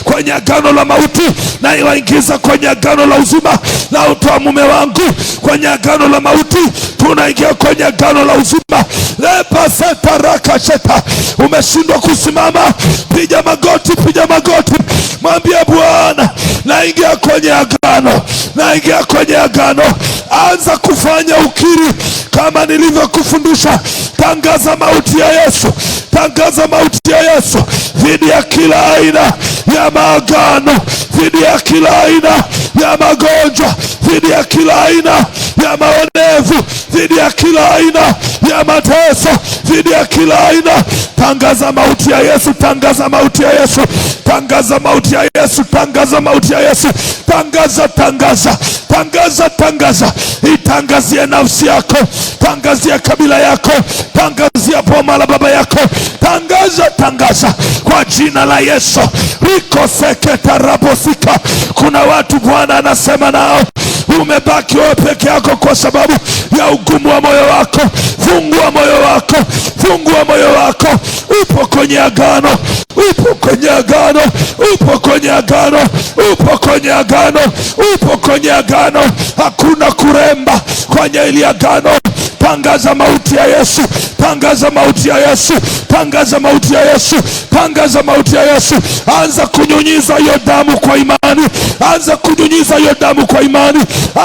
kwenye agano la mauti, na waingiza kwenye agano la uzima. Na utoa mume wangu kwenye agano la mauti, tunaingia kwenye agano la uzima. Lepa seta raka sheta. Umeshindwa kusimama, piga magoti, piga magoti. Mwambie Bwana, naingia kwenye agano, naingia kwenye agano. Anza kufanya ukiri kama nilivyokufundisha. Tangaza mauti ya Yesu, tangaza mauti ya Yesu dhidi ya kila aina ya maagano, dhidi ya kila aina ya magonjwa, dhidi ya kila aina ya maonevu, dhidi ya kila aina ya mateso, dhidi ya kila aina. Tangaza mauti ya Yesu, tangaza mauti ya Yesu, tangaza mauti ya Yesu, tangaza mauti ya Yesu. Tangaza, tangaza, tangaza, tangaza. Itangazie nafsi yako, tangazia kabila yako, tangazia boma la baba yako. Tangaza, tangaza kwa jina la Yesu. Riko seketa rabosika. Kuna watu Bwana anasema nao, umebaki wewe peke yako kwa sababu ya ugumu wa moyo wako. Fungua moyo wako, fungua moyo wako. Upo kwenye agano, upo kwenye agano, upo kwenye agano, upo kwenye agano, upo kwenye agano. Hakuna kuremba kwenye ili agano. Tangaza mauti ya Yesu, tangaza mauti ya Yesu, tangaza mauti ya Yesu, tangaza mauti ya Yesu. Anza kunyunyiza hiyo damu kwa imani, anza kunyunyiza hiyo damu kwa imani,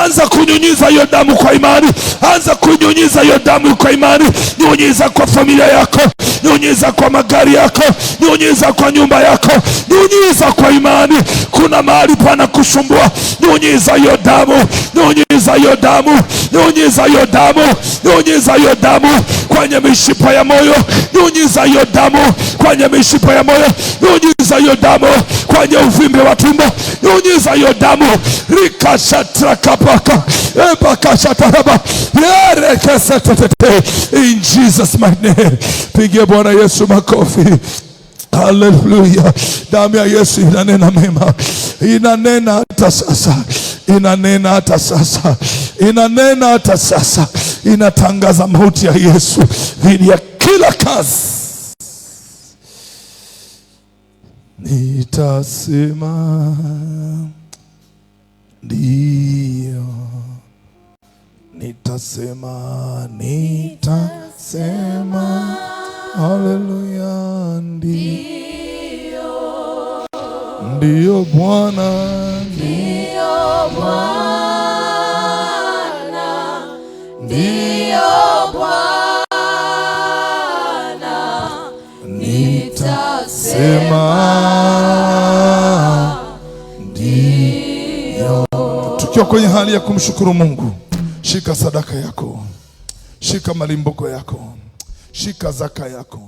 anza kunyunyiza hiyo damu kwa imani, anza kunyunyiza hiyo damu kwa imani. Nyunyiza kwa familia yako, nyunyiza kwa magari yako, nyunyiza kwa nyumba yako, nyunyiza kwa imani. Kuna mahali pana kusumbua, nyunyiza hiyo damu, nyunyiza hiyo damu, nyunyiza hiyo damu, nyunyiza hiyo damu kwenye mishipa ya moyo, nyunyiza hiyo damu kwenye mishipa ya moyo, nyunyiza hiyo damu kwenye uvimbe wa tumbo, nyunyiza hiyo damu. Rikashatrakapaka ebakashataraba yerekesatete. In Jesus mighty name. Pigia Bwana Yesu makofi. Hallelujah. Damu ya Yesu inanena mema, inanena hata sasa, inanena hata sasa, inanena hata sasa, inatangaza mauti ya Yesu dhidi ya kila kazi. Nitasema ndio, nitasema, nitasema haleluya, ndio Bwana, ndio Bwana, ndio Bwana, nitasema ndio. Tukiwa kwenye hali ya kumshukuru Mungu, shika sadaka yako, shika malimbuko yako, shika zaka yako.